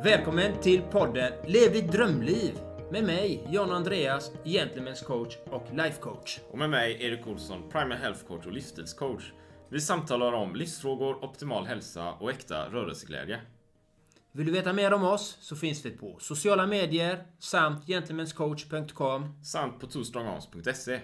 Välkommen till podden Lev ditt drömliv med mig, John-Andreas, gentleman's coach och life coach. Och med mig, Erik Olsson, Primal health coach och livsstilscoach. Vi samtalar om livsfrågor, optimal hälsa och äkta rörelseglädje. Vill du veta mer om oss så finns vi på sociala medier samt gentlemanscoach.com samt på twostrongarms.se.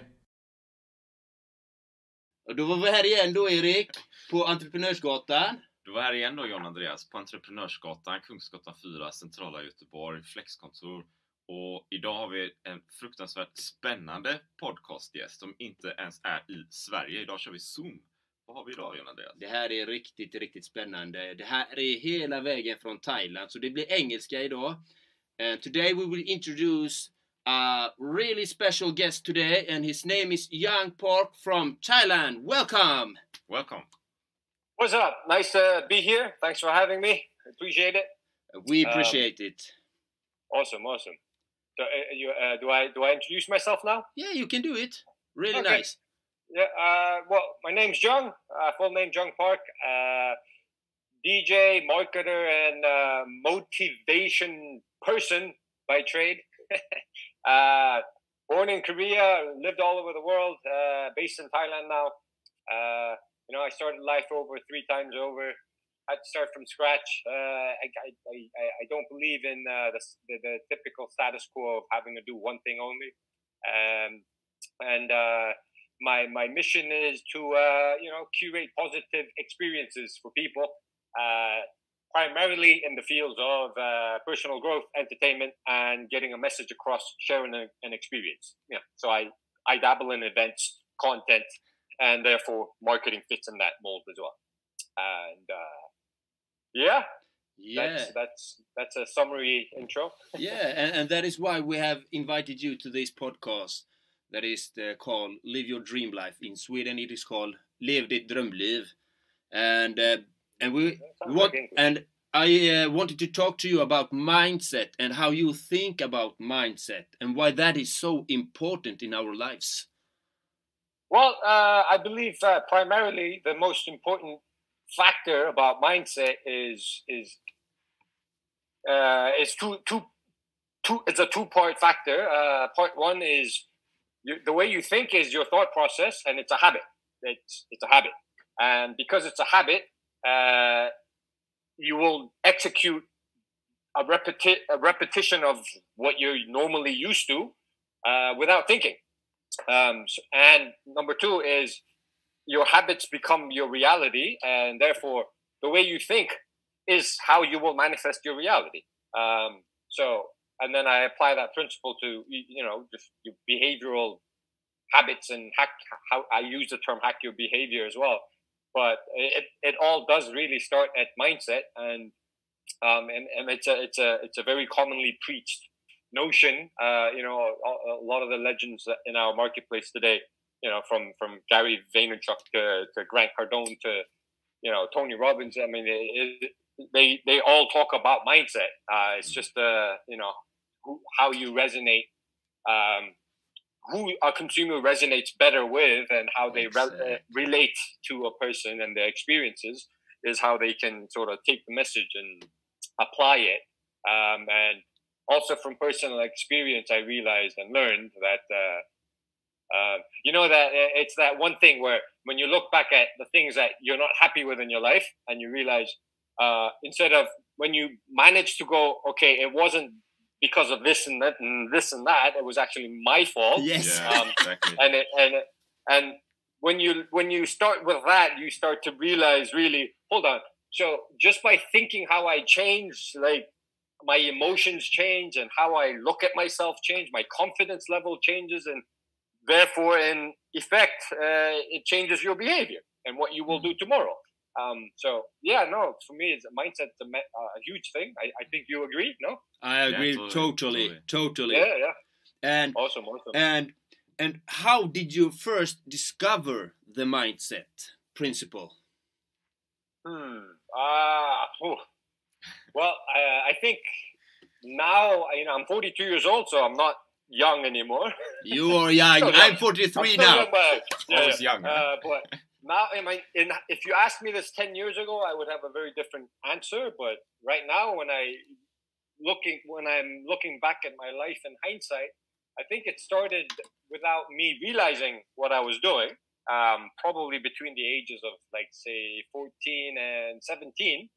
Och då var vi här igen då, Erik, på Entreprenörsgatan. Du var här igen då, John-Andreas, på Entreprenörsgatan, Kungsgatan 4, centrala Göteborg, flexkontor. Och idag har vi en fruktansvärt spännande podcastgäst som inte ens är i Sverige. Idag kör vi Zoom. Vad har vi idag, John-Andreas? Det här är riktigt spännande. Det här är hela vägen från Thailand, så det blir engelska idag. And today we will introduce a really special guest today, and his name is Jung Park from Thailand. Welcome! Welcome! What's up? Nice to be here. Thanks for having me. Appreciate it. We appreciate it. Awesome. So, do I introduce myself now? Yeah, you can do it. Really Okay. nice. Yeah. Well, my name's Jung. Full name Jung Park. DJ, marketer, and motivation person by trade. Born in Korea, lived all over the world. Based in Thailand now. I started life over 3 times over. Had to start from scratch. I don't believe in the typical status quo of having to do one thing only. My mission is to curate positive experiences for people, primarily in the fields of personal growth, entertainment, and getting a message across, sharing an experience. Yeah. So I dabble in events, content, and therefore marketing fits in that mold as well. And yeah. That's a summary intro. Yeah, and that is why we have invited you to this podcast. That is called Live Your Dream Life. In Sweden it is called Lev ditt drömliv. And I wanted to talk to you about mindset and how you think about mindset and why that is so important in our lives. Well, I believe primarily the most important factor about mindset is two. It's a 2-part factor. Part one is the way you think is your thought process, and it's a habit. It's a habit, and because it's a habit, you will execute a repetition of what you're normally used to without thinking. And number 2 is your habits become your reality, and therefore the way you think is how you will manifest your reality. And then I apply that principle to just your behavioral habits and how I use the term hack your behavior as well. But it all does really start at mindset, and it's a very commonly preached notion. A lot of the legends in our marketplace today, from Gary Vaynerchuk to Grant Cardone to Tony Robbins. I mean, they all talk about mindset. It's just how you resonate, who a consumer resonates better with, and how they relate to a person and their experiences is how they can sort of take the message and apply it. And also from personal experience, I realized and learned that, that it's that one thing where when you look back at the things that you're not happy with in your life, and you realize instead of when you manage to go, okay, it wasn't because of this and that and this and that, it was actually my fault. Yes. Exactly. And when you start with that, you start to realize, really, hold on. So just by thinking how I change, like my emotions change, and how I look at myself change, my confidence level changes, and therefore in effect, it changes your behavior and what you will do tomorrow. For me, it's mindset's a huge thing. I think you agree, no? I agree, totally. Yeah. And awesome. And how did you first discover the mindset principle? Well, I think now, I'm 42 years old, so I'm not young anymore. You are young. I'm 43 now. I was young. But now, if you asked me this 10 years ago, I would have a very different answer. But right now, when I when I'm looking back at my life in hindsight, I think it started without me realizing what I was doing. Probably between the ages of like say 14 and 17.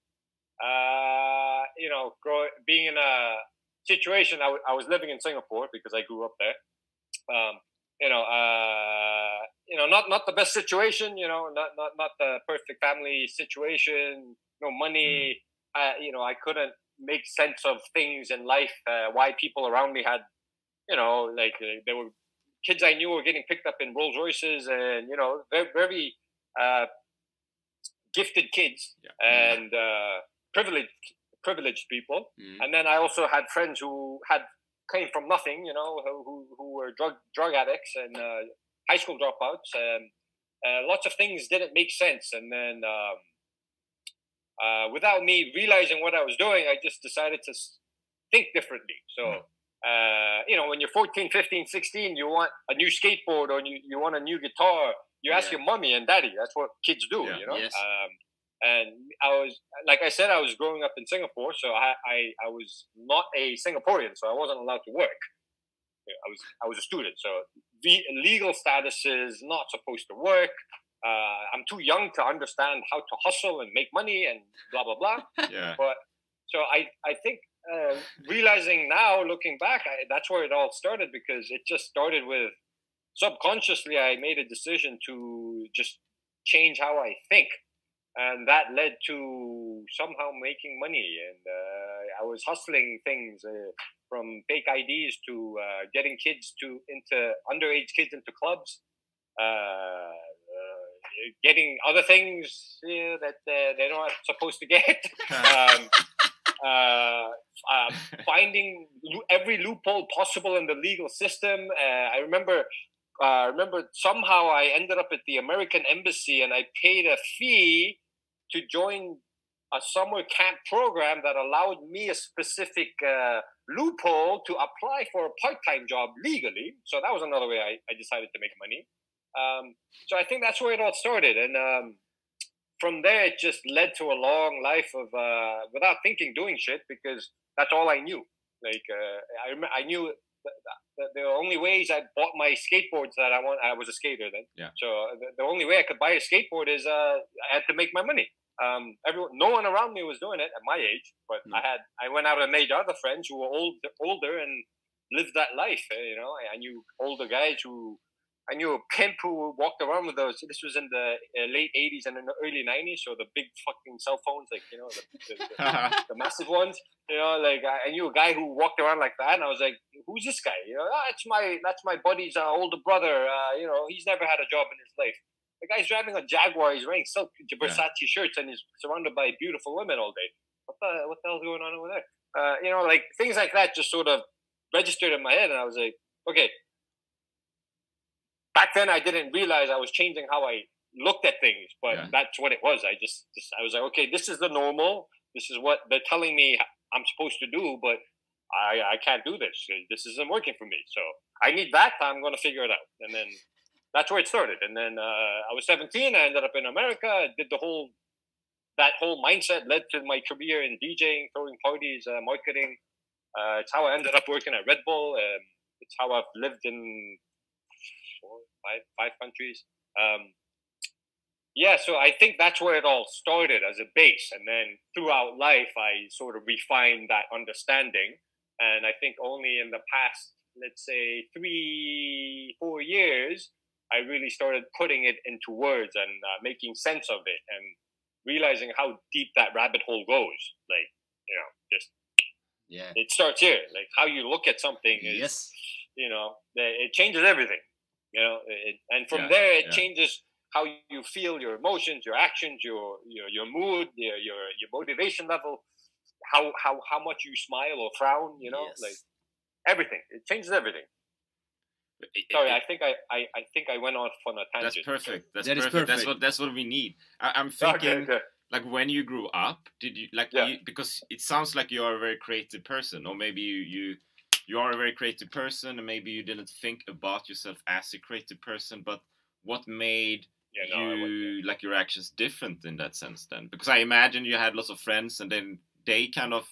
Being in a situation, I was living in Singapore because I grew up there. Not the best situation. Not the perfect family situation. No money. I couldn't make sense of things in life. Why people around me had, there were kids I knew were getting picked up in Rolls Royces, and very, very gifted kids and privileged people. And then I also had friends who came from nothing, who were drug addicts and high school dropouts, and lots of things didn't make sense. And then without me realizing what I was doing, I just decided to think differently. So when you're 14, 15, 16, you want a new skateboard or you want a new guitar, you ask your mommy and daddy. That's what kids do, Yes. And I was, like I said, I was growing up in Singapore, so I was not a Singaporean, so I wasn't allowed to work. I was a student, so the legal status is not supposed to work. I'm too young to understand how to hustle and make money and blah blah blah. Yeah. But so I think realizing now, looking back, that's where it all started, because it just started with subconsciously I made a decision to just change how I think. And that led to somehow making money. And I was hustling things from fake IDs to getting underage kids into clubs, getting other things that they're not supposed to get, finding every loophole possible in the legal system. I remember somehow I ended up at the American Embassy, and I paid a fee to join a summer camp program that allowed me a specific loophole to apply for a part-time job legally. So that was another way I decided to make money. So I think that's where it all started. And from there, it just led to a long life of, without thinking, doing shit, because that's all I knew. Like, I knew that the only ways I bought my skateboards that I was a skater then. Yeah. So the only way I could buy a skateboard is I had to make my money. No one around me was doing it at my age, but I went out and made other friends who were older and lived that life. I knew older guys I knew a pimp who walked around with those. This was in the late 80s and in the early 90s, so the big fucking cell phones, like, the massive ones. I knew a guy who walked around like that, and I was like, who's this guy? That's my buddy's older brother. He's never had a job in his life. The guy's driving a Jaguar, he's wearing silk Versace shirts, and he's surrounded by beautiful women all day. What the hell's going on over there? Things like that just sort of registered in my head, and I was like, okay. Back then, I didn't realize I was changing how I looked at things, but that's what it was. I was like, okay, this is the normal. This is what they're telling me I'm supposed to do, but I can't do this. This isn't working for me. So I need that. I'm going to figure it out. And then that's where it started. And then I was 17. I ended up in America. I did that whole mindset led to my career in DJing, throwing parties, marketing. It's how I ended up working at Red Bull. It's how I've lived in five countries. So I think that's where it all started as a base, and then throughout life I sort of refined that understanding. And I think only in the past, let's say 3-4 years, I really started putting it into words and making sense of it, and realizing how deep that rabbit hole goes. It starts here. Like, how you look at something is, it changes everything. And from there it changes how you feel, your emotions, your actions, your mood, your motivation level, how much you smile or frown, like everything. It changes everything. Sorry, I think I went off on a tangent. That's perfect. That's perfect. That's what we need. I'm thinking, okay. Like, when you grew up, did you because it sounds like you are a very creative person, or maybe you are a very creative person, and maybe you didn't think about yourself as a creative person, but what made your actions different in that sense then? Because I imagine you had lots of friends, and then they kind of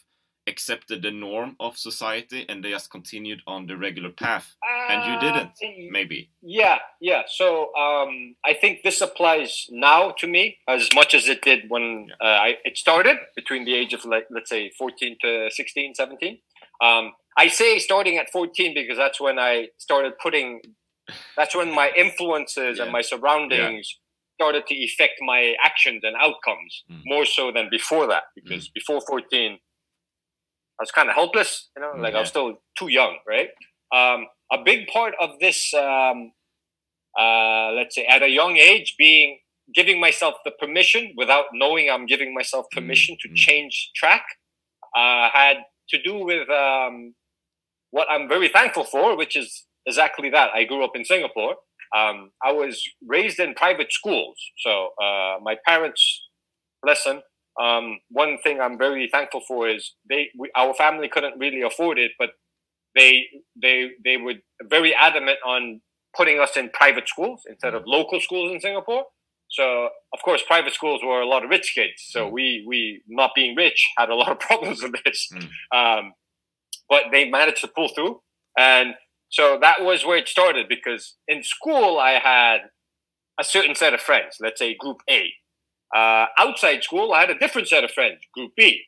accepted the norm of society and they just continued on the regular path, and you didn't, maybe? Yeah. So I think this applies now to me as much as it did when it started between the age of, like, let's say 14 to 16, 17. I say starting at 14 because that's when I started that's when my influences and my surroundings started to affect my actions and outcomes more so than before that. Because before 14, I was kind of helpless, you know, like I was still too young, right? A big part of this, let's say at a young age, giving myself the permission without knowing I'm giving myself permission to change track, had to do with what I'm very thankful for, which is exactly that. I grew up in Singapore. I was raised in private schools. So my parents, bless them, one thing I'm very thankful for is our family couldn't really afford it, but they were very adamant on putting us in private schools instead of local schools in Singapore. So of course, private schools were a lot of rich kids. So we not being rich had a lot of problems with this. But they managed to pull through. And so that was where it started, because in school I had a certain set of friends, let's say group A. Outside school, I had a different set of friends, group B.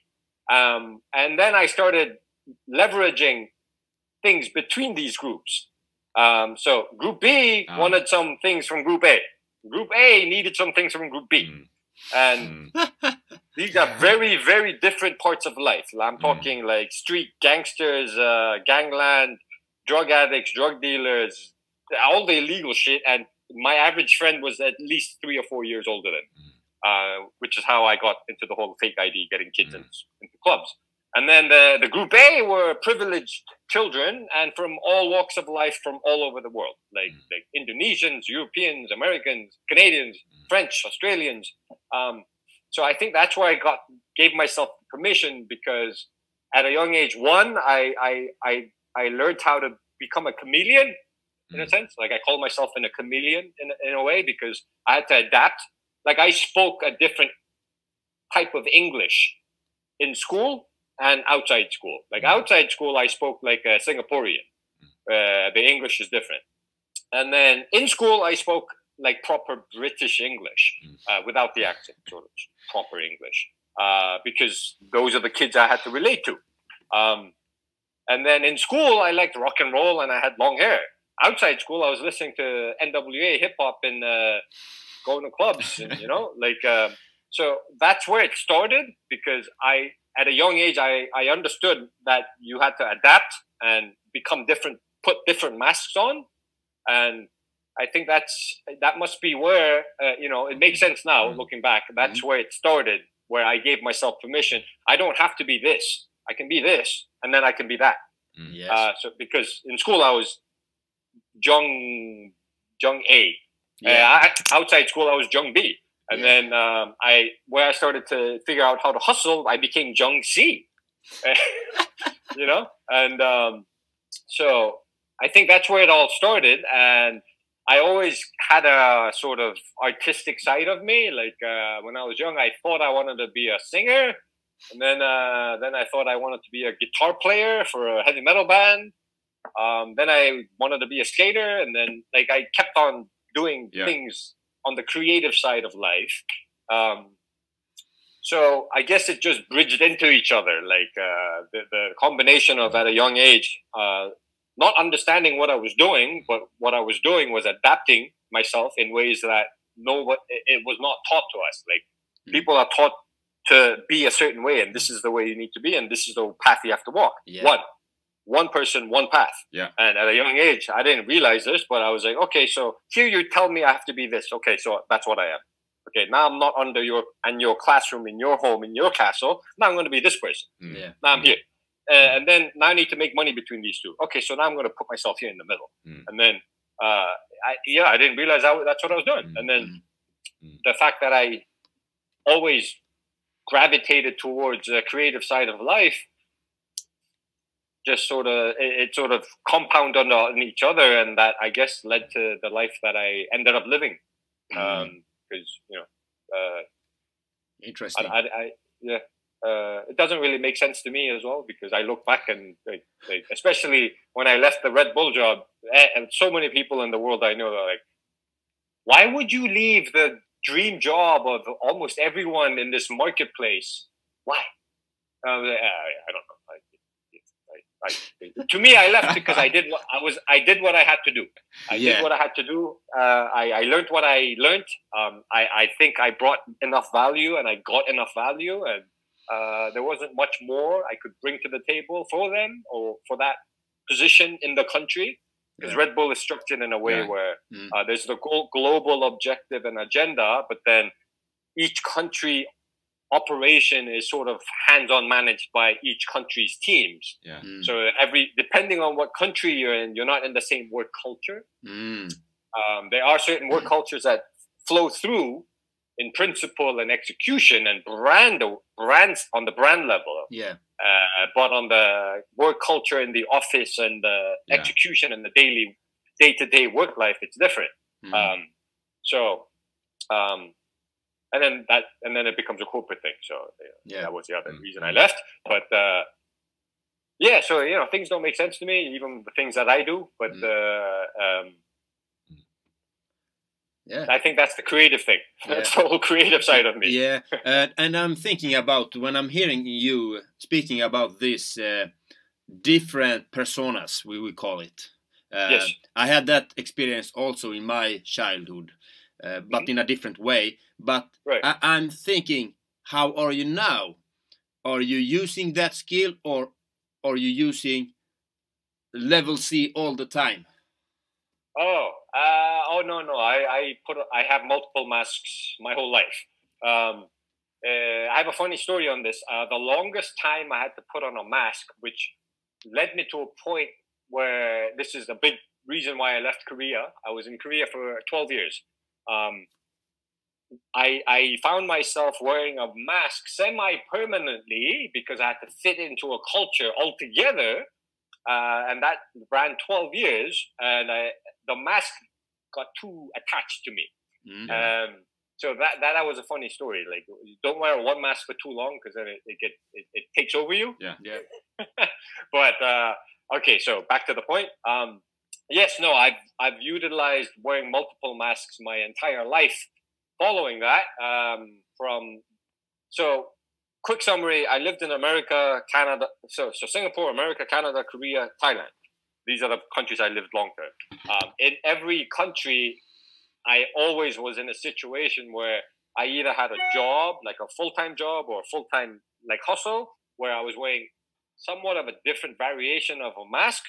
And then I started leveraging things between these groups. So group B wanted some things from group A. Group A needed some things from group B. And these are very, very different parts of life. I'm talking like street gangsters, gangland, drug addicts, drug dealers, all the illegal shit. And my average friend was at least 3 or 4 years older than me. Which is how I got into the whole fake ID, getting kids into clubs. And then the group A were privileged children and from all walks of life from all over the world, like Indonesians, Europeans, Americans, Canadians, French, Australians. So I think that's where I gave myself permission, because at a young age, I learned how to become a chameleon in a sense. Like I call myself a chameleon in a way, because I had to adapt. Like I spoke a different type of English in school and outside school. Like outside school, I spoke like a Singaporean. The English is different. And then in school, I spoke like proper British English without the accent, sort of proper English, because those are the kids I had to relate to. And then in school, I liked rock and roll and I had long hair. Outside school, I was listening to NWA hip hop and going to clubs, and, you know, like, so that's where it started, because at a young age, I understood that you had to adapt and become different, put different masks on. And I think that must be where, you know, it makes sense now looking back. That's where it started, where I gave myself permission. I don't have to be this. I can be this, and then I can be that. Yes. So because in school I was Jung A. Outside school, I was Jung B. And then where I started to figure out how to hustle, I became Jung C. You know? And so I think that's where it all started. And I always had a sort of artistic side of me. Like when I was young, I thought I wanted to be a singer. And then I thought I wanted to be a guitar player for a heavy metal band. Then I wanted to be a skater. And then like I kept on doing things on the creative side of life. So I guess it just bridged into each other. Like the combination of at a young age, not understanding what I was doing, but what I was doing was adapting myself in ways that it was not taught to us. Like people are taught to be a certain way, and this is the way you need to be, and this is the path you have to walk. One person, one path. And at a young age, I didn't realize this, but I was like, okay, so here you tell me I have to be this. Okay, so that's what I am. Okay, now I'm not under your classroom, in your home, in your castle. Now I'm going to be this person. Now I'm here. And then now I need to make money between these two. Okay, so now I'm going to put myself here in the middle. And then, I didn't realize that's what I was doing. And then the fact that I always gravitated towards the creative side of life, just sort of compounded on each other, and that I guess led to the life that I ended up living. Because you know, interesting. it doesn't really make sense to me as well, because I look back and like especially when I left the Red Bull job, and so many people in the world I know are like, why would you leave the dream job of almost everyone in this marketplace? Why? I don't know. To me, I left because I did what I had to do. I did what I had to do. I learned what I learned. I think I brought enough value, and I got enough value, and there wasn't much more I could bring to the table for them or for that position in the country. Because Red Bull is structured in a way where there's the global objective and agenda, but then each country operation is sort of hands-on managed by each country's teams. Yeah. So depending on what country you're in, you're not in the same work culture. There are certain work cultures that flow through in principle and execution and brands on the brand level. Yeah. But on the work culture in the office and the execution and the day-to-day work life, it's different. And then it becomes a corporate thing. So that was the other reason I left. But so things don't make sense to me, even the things that I do. But I think that's the creative thing. That's the whole creative side of me. Yeah, and I'm thinking about when I'm hearing you speaking about this different personas, we will call it. Yes. I had that experience also in my childhood, but in a different way. But I'm thinking, how are you now? Are you using that skill, or are you using level C all the time? No. I have multiple masks my whole life. I have a funny story on this. The longest time I had to put on a mask, which led me to a point where this is a big reason why I left Korea. I was in Korea for 12 years. I found myself wearing a mask semi-permanently because I had to fit into a culture altogether. And that ran 12 years, and the mask got too attached to me. So that was a funny story. Like, don't wear one mask for too long, because then it takes over you. Yeah. But okay, so back to the point. I've utilized wearing multiple masks my entire life. Following that, quick summary: I lived in America, Canada, so Singapore, America, Canada, Korea, Thailand. These are the countries I lived long term. In every country, I always was in a situation where I either had a job, like a full-time job, or a full-time like hustle, where I was wearing somewhat of a different variation of a mask.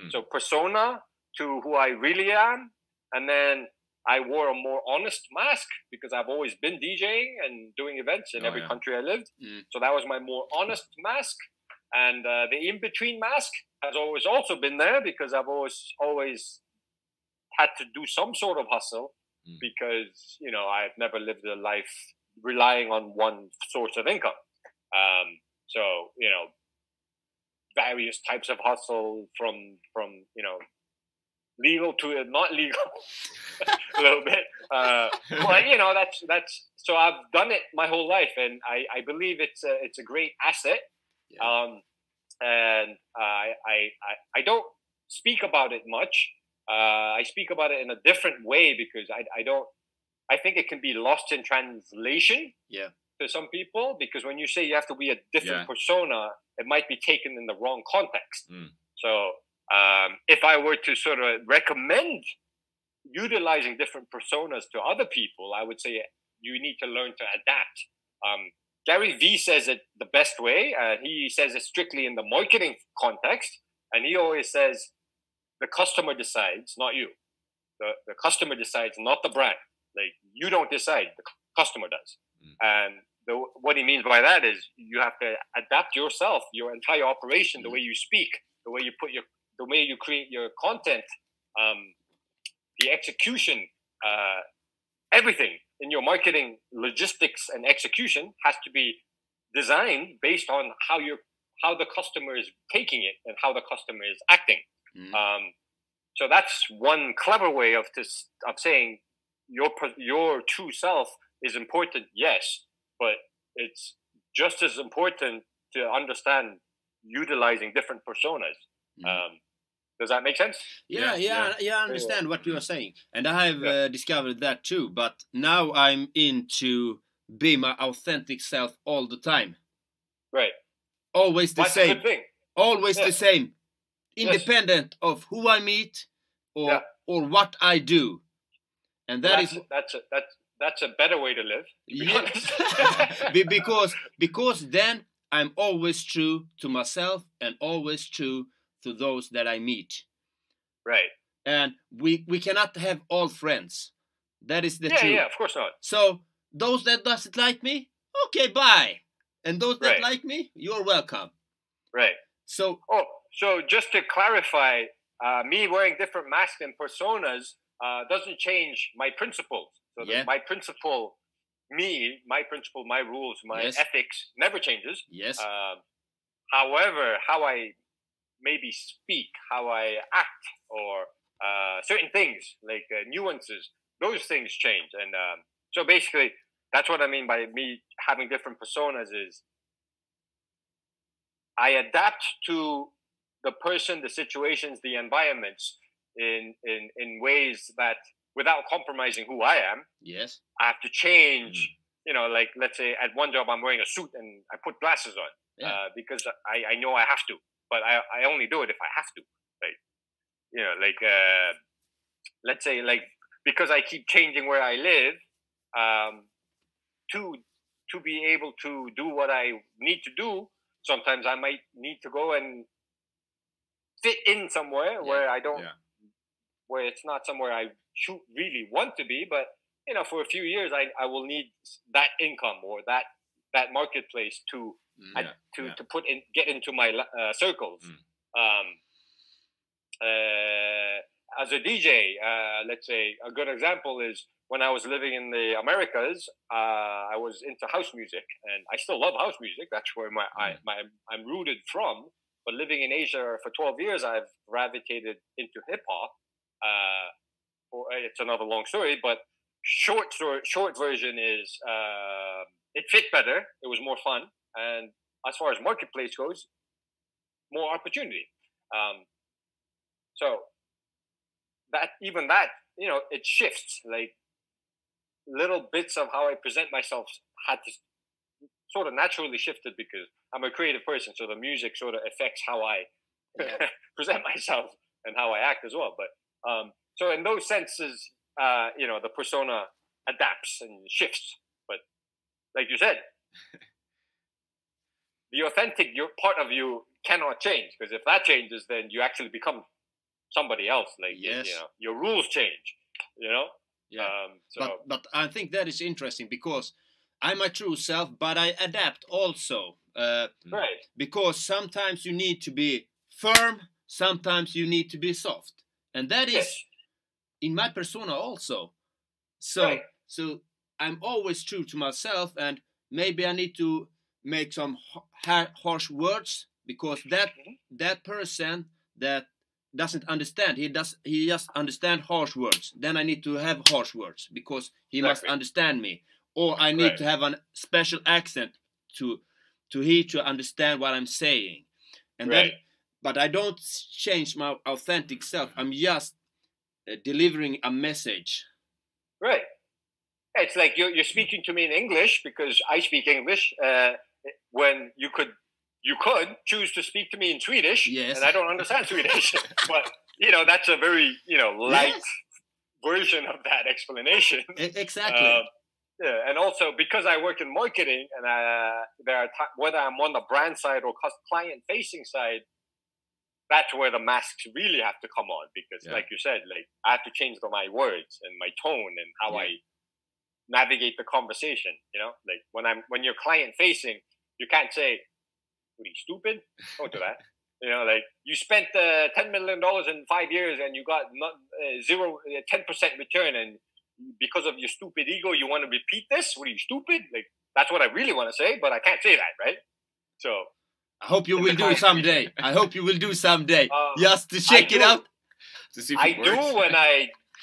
So persona to who I really am, and then I wore a more honest mask because I've always been DJing and doing events in every country I lived. So that was my more honest mask. And the in-between mask has always also been there because I've always had to do some sort of hustle because, I've never lived a life relying on one source of income. Various types of hustle from legal to not legal a little bit. But that's so I've done it my whole life, and I believe it's a great asset. And I don't speak about it much. I speak about it in a different way because I think it can be lost in translation to some people, because when you say you have to be a different persona, it might be taken in the wrong context. So if I were to sort of recommend utilizing different personas to other people, I would say you need to learn to adapt. Gary Vee says it the best way. He says it strictly in the marketing context. And he always says, the customer decides, not you. The customer decides, not the brand. Like, you don't decide, the customer does. And what he means by that is you have to adapt yourself, your entire operation, the way you speak, the way you create your content, the execution, everything in your marketing, logistics, and execution has to be designed based on how the customer is taking it and how the customer is acting. So that's one clever way of saying your true self is important, yes, but it's just as important to understand utilizing different personas. Does that make sense? Yeah, I understand what you are saying, and I have discovered that too. But now I'm into be my authentic self all the time. Right. Always the That's same. a good thing. Always the same, independent of who I meet or what I do, and that's a better way to live. To be honest. because then I'm always true to myself and always true to those that I meet. Right. And we cannot have all friends. That is the truth. Yeah, of course not. So those that doesn't like me, okay, bye. And those that like me, you're welcome. Right. So just to clarify, me wearing different masks and personas doesn't change my principles. So my principle, my rules, my ethics never changes. Yes. However, how I maybe speak, how I act, or certain things like nuances, those things change. And so basically, that's what I mean by me having different personas is I adapt to the person, the situations, the environments in ways that without compromising who I am. Yes. I have to change, like let's say at one job I'm wearing a suit and I put glasses on because I know I have to, but I only do it if I have to. Let's say because I keep changing where I live, to be able to do what I need to do, sometimes I might need to go and fit in somewhere where I don't, where it's not somewhere I really want to be, but for a few years I will need that income or that marketplace to get into my circles. As a DJ, let's say a good example is when I was living in the Americas, I was into house music, and I still love house music. That's where I'm rooted from. But living in Asia for 12 years, I've gravitated into hip hop. It's another long story, but short version is it fit better. It was more fun, and as far as marketplace goes, more opportunity. So that it shifts. Like little bits of how I present myself had to sort of naturally shifted because I'm a creative person, so the music sort of affects how I present myself and how I act as well. But so in those senses, the persona adapts and shifts. But like you said, the authentic part of you cannot change, because if that changes, then you actually become somebody else. Like your rules change. Yeah. But I think that is interesting because I'm my true self, but I adapt also. Right. Because sometimes you need to be firm, sometimes you need to be soft, and that is in my persona also. So I'm always true to myself, and maybe I need to make some harsh words because that person that doesn't understand, he just understand harsh words. Then I need to have harsh words because he must understand me, or I need to have a special accent to understand what I'm saying, and but I don't change my authentic self. I'm just delivering a message. Right. It's like you're speaking to me in English because I speak English. When you could choose to speak to me in Swedish, and I don't understand Swedish. But that's a very light version of that explanation. Exactly. And also because I work in marketing, and there are whether I'm on the brand side or client-facing side, that's where the masks really have to come on. Because, like you said, like I have to change my words and my tone and how I navigate the conversation. Like when you're client-facing, you can't say, "What are you, stupid?" Don't do that. Like you spent $10 million in 5 years and you got 10% return, and because of your stupid ego, you want to repeat this? What are you, stupid? Like that's what I really want to say, but I can't say that, right? So I hope you will do someday. I hope you will do someday, just to check it out. To see if I it works. do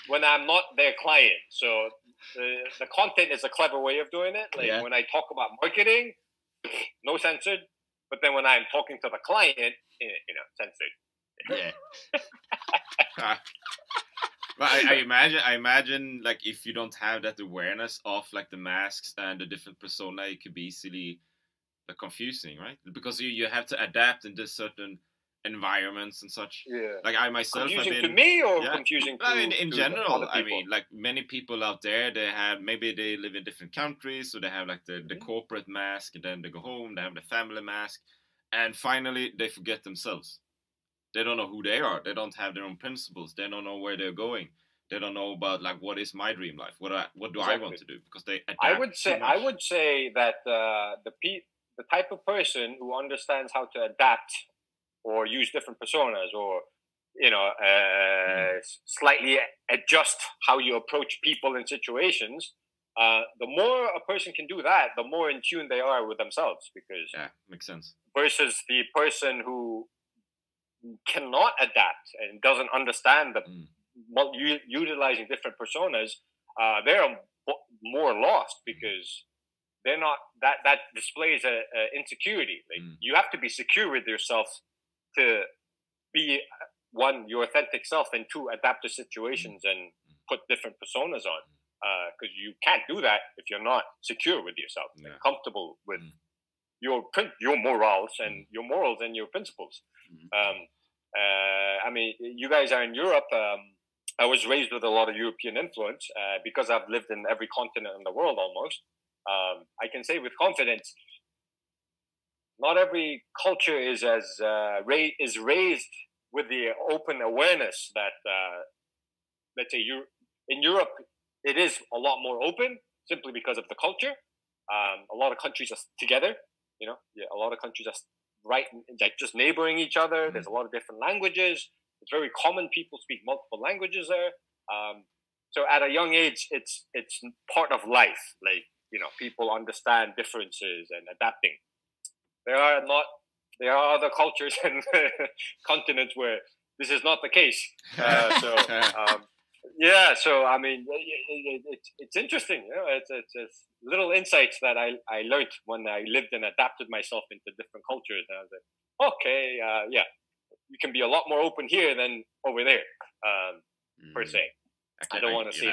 when I'm not their client. So the content is a clever way of doing it. Like when I talk about marketing, no censored. But then when I'm talking to the client, censored. Yeah. But I imagine like if you don't have that awareness of like the masks and the different persona, it could be easily confusing, right? Because you have to adapt in this certain environments and such. Yeah. Like I myself Confusing have been, to me or yeah. confusing to, I mean, in to general, other I people? mean, like many people out there, maybe they live in different countries, so they have like the corporate mask, and then they go home, they have the family mask, and finally they forget themselves. They don't know who they are. They don't have their own principles. They don't know where they're going. They don't know about like what is my dream life. What do I want to do? Because they adapt I would too say that the type of person who understands how to adapt or use different personas, or slightly adjust how you approach people and situations, the more a person can do that, the more in tune they are with themselves. Because makes sense. Versus the person who cannot adapt and doesn't understand the utilizing different personas, they're more lost because they're not that displays a insecurity. Like you have to be secure with yourself to be one, your authentic self, and two, adapt to situations and put different personas on. Because you can't do that if you're not secure with yourself, and comfortable with your morals and your principles. I mean, you guys are in Europe. I was raised with a lot of European influence because I've lived in every continent in the world almost. I can say with confidence, not every culture is raised with the open awareness that, let's say, in Europe, it is a lot more open simply because of the culture. A lot of countries are together. A lot of countries are like just neighboring each other. There's a lot of different languages. It's very common people speak multiple languages there. So at a young age, it's part of life. Like, people understand differences and adapting. There are other cultures and continents where this is not the case. So I mean, it's interesting. It's little insights that I learned when I lived and adapted myself into different cultures. And I was like, okay, you can be a lot more open here than over there, per se. I don't want to say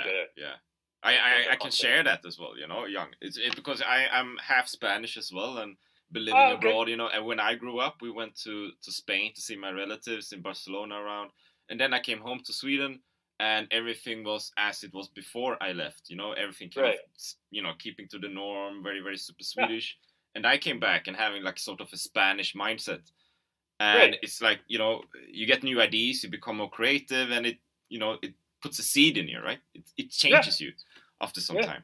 I can share that as well. Young. It's because I'm half Spanish as well, and been living abroad. And when I grew up, we went to Spain to see my relatives in Barcelona around, and then I came home to Sweden. And everything was as it was before I left. Everything kind of, keeping to the norm, very, very super Swedish. And I came back and having like sort of a Spanish mindset. And it's like, you get new ideas, you become more creative, and it puts a seed in you, right? It changes you after some time.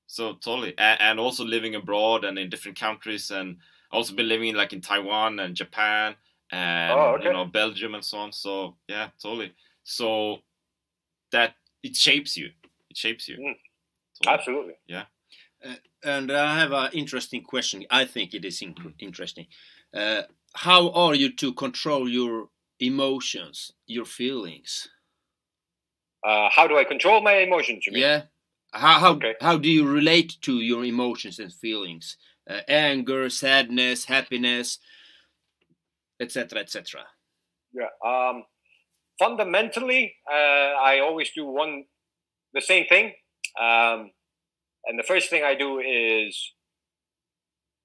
So totally. And also living abroad and in different countries, and also been living like in Taiwan and Japan and Belgium and so on. So yeah, totally. So that it shapes you. Totally. Absolutely. Yeah. And I have an interesting question. I think it is interesting. How are you to control your emotions, your feelings? How do I control my emotions, you mean? Yeah. How do you relate to your emotions and feelings? Anger, sadness, happiness, etc., etc. Yeah. Fundamentally, I always do the same thing. And the first thing I do is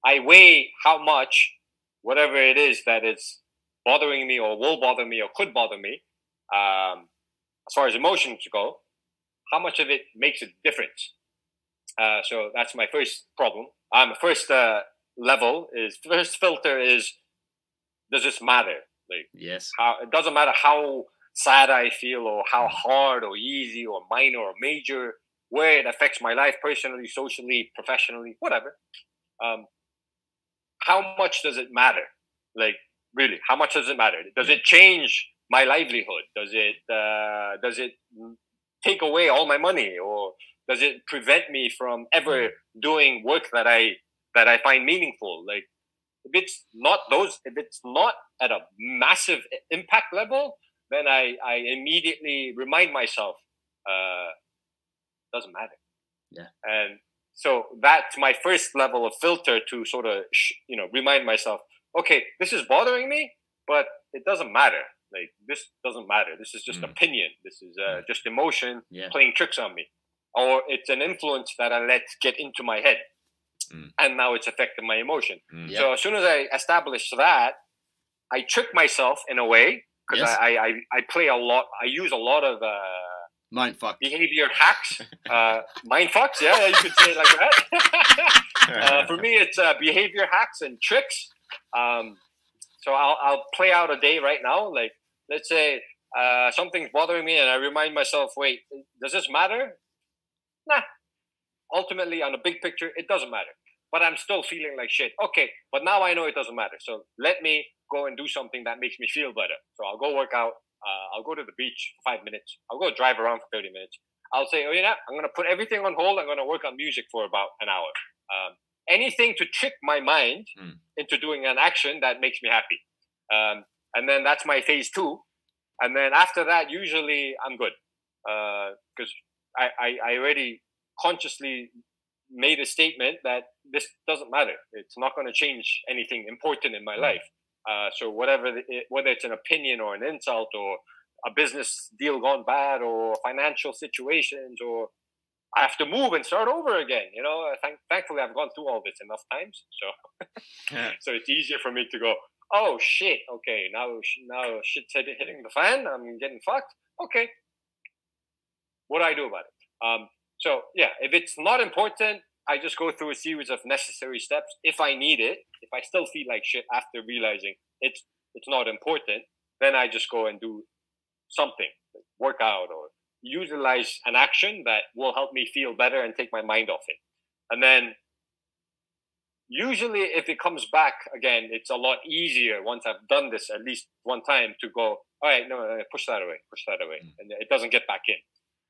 I weigh how much, whatever it is that is bothering me or will bother me or could bother me, as far as emotions go, how much of it makes a difference. So that's my first problem. First filter is, does this matter? Like, yes. It doesn't matter how sad I feel or how hard or easy or minor or major, where it affects my life personally, socially, professionally, whatever. How much does it matter? Like, really, how much does it matter? Does it change my livelihood? Does it take away all my money, or does it prevent me from ever doing work that I find meaningful? Like, if it's not at a massive impact level, then I immediately remind myself, doesn't matter. Yeah. And So that's my first level of filter to sort of, remind myself, okay, this is bothering me, but it doesn't matter. Like, this doesn't matter. This is just opinion. This is just emotion playing tricks on me. Or it's an influence that I let get into my head. And now it's affecting my emotion. So as soon as I establish that, I trick myself in a way, because I play a lot. I use a lot of mindfuck behavior hacks. Mindfucks, yeah, you could say it like that. For me, it's behavior hacks and tricks. So I'll play out a day right now. Like, let's say something's bothering me, and I remind myself, wait, does this matter? Nah. Ultimately, on the big picture, it doesn't matter. But I'm still feeling like shit. Okay, but now I know it doesn't matter. So let me go and do something that makes me feel better. So I'll go work out. I'll go to the beach for 5 minutes. I'll go drive around for 30 minutes. I'll say, I'm going to put everything on hold. I'm going to work on music for about an hour. Anything to trick my mind into doing an action that makes me happy. And then that's my phase 2. And then after that, usually I'm good. Because I already consciously made a statement that this doesn't matter. It's not going to change anything important in my life. So whether it's an opinion or an insult or a business deal gone bad or financial situations, or I have to move and start over again. Thankfully I've gone through all this enough times. So so it's easier for me to go, oh shit, okay, now shit's hitting the fan. I'm getting fucked. Okay, what do I do about it? So yeah, if it's not important, I just go through a series of necessary steps. If I need it, if I still feel like shit after realizing it's not important, then I just go and do something, like work out or utilize an action that will help me feel better and take my mind off it. And then usually if it comes back again, it's a lot easier once I've done this at least one time to go, all right, no, push that away. And it doesn't get back in.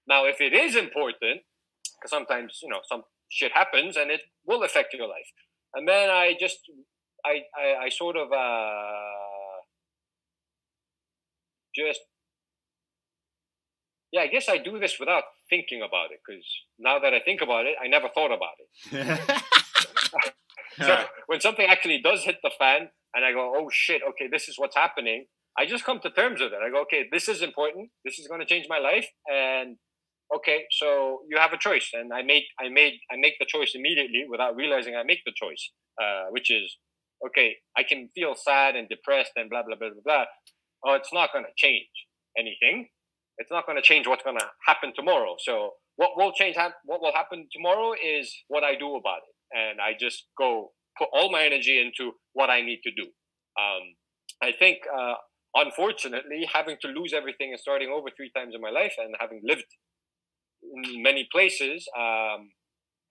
Now, if it is important, because sometimes, some shit happens and it will affect your life. And then I sort of I guess I do this without thinking about it, because now that I think about it, I never thought about it. So when something actually does hit the fan and I go, oh shit, okay, this is what's happening, I just come to terms with it. I go, okay, this is important. This is going to change my life. And okay, so you have a choice. And I make the choice immediately without realizing I make the choice, which is, okay, I can feel sad and depressed and blah, blah, blah, blah, blah. Oh, it's not going to change anything. It's not going to change what's going to happen tomorrow. So what will happen tomorrow is what I do about it. And I just go put all my energy into what I need to do. I think, unfortunately, having to lose everything and starting over 3 times in my life and having lived in many places,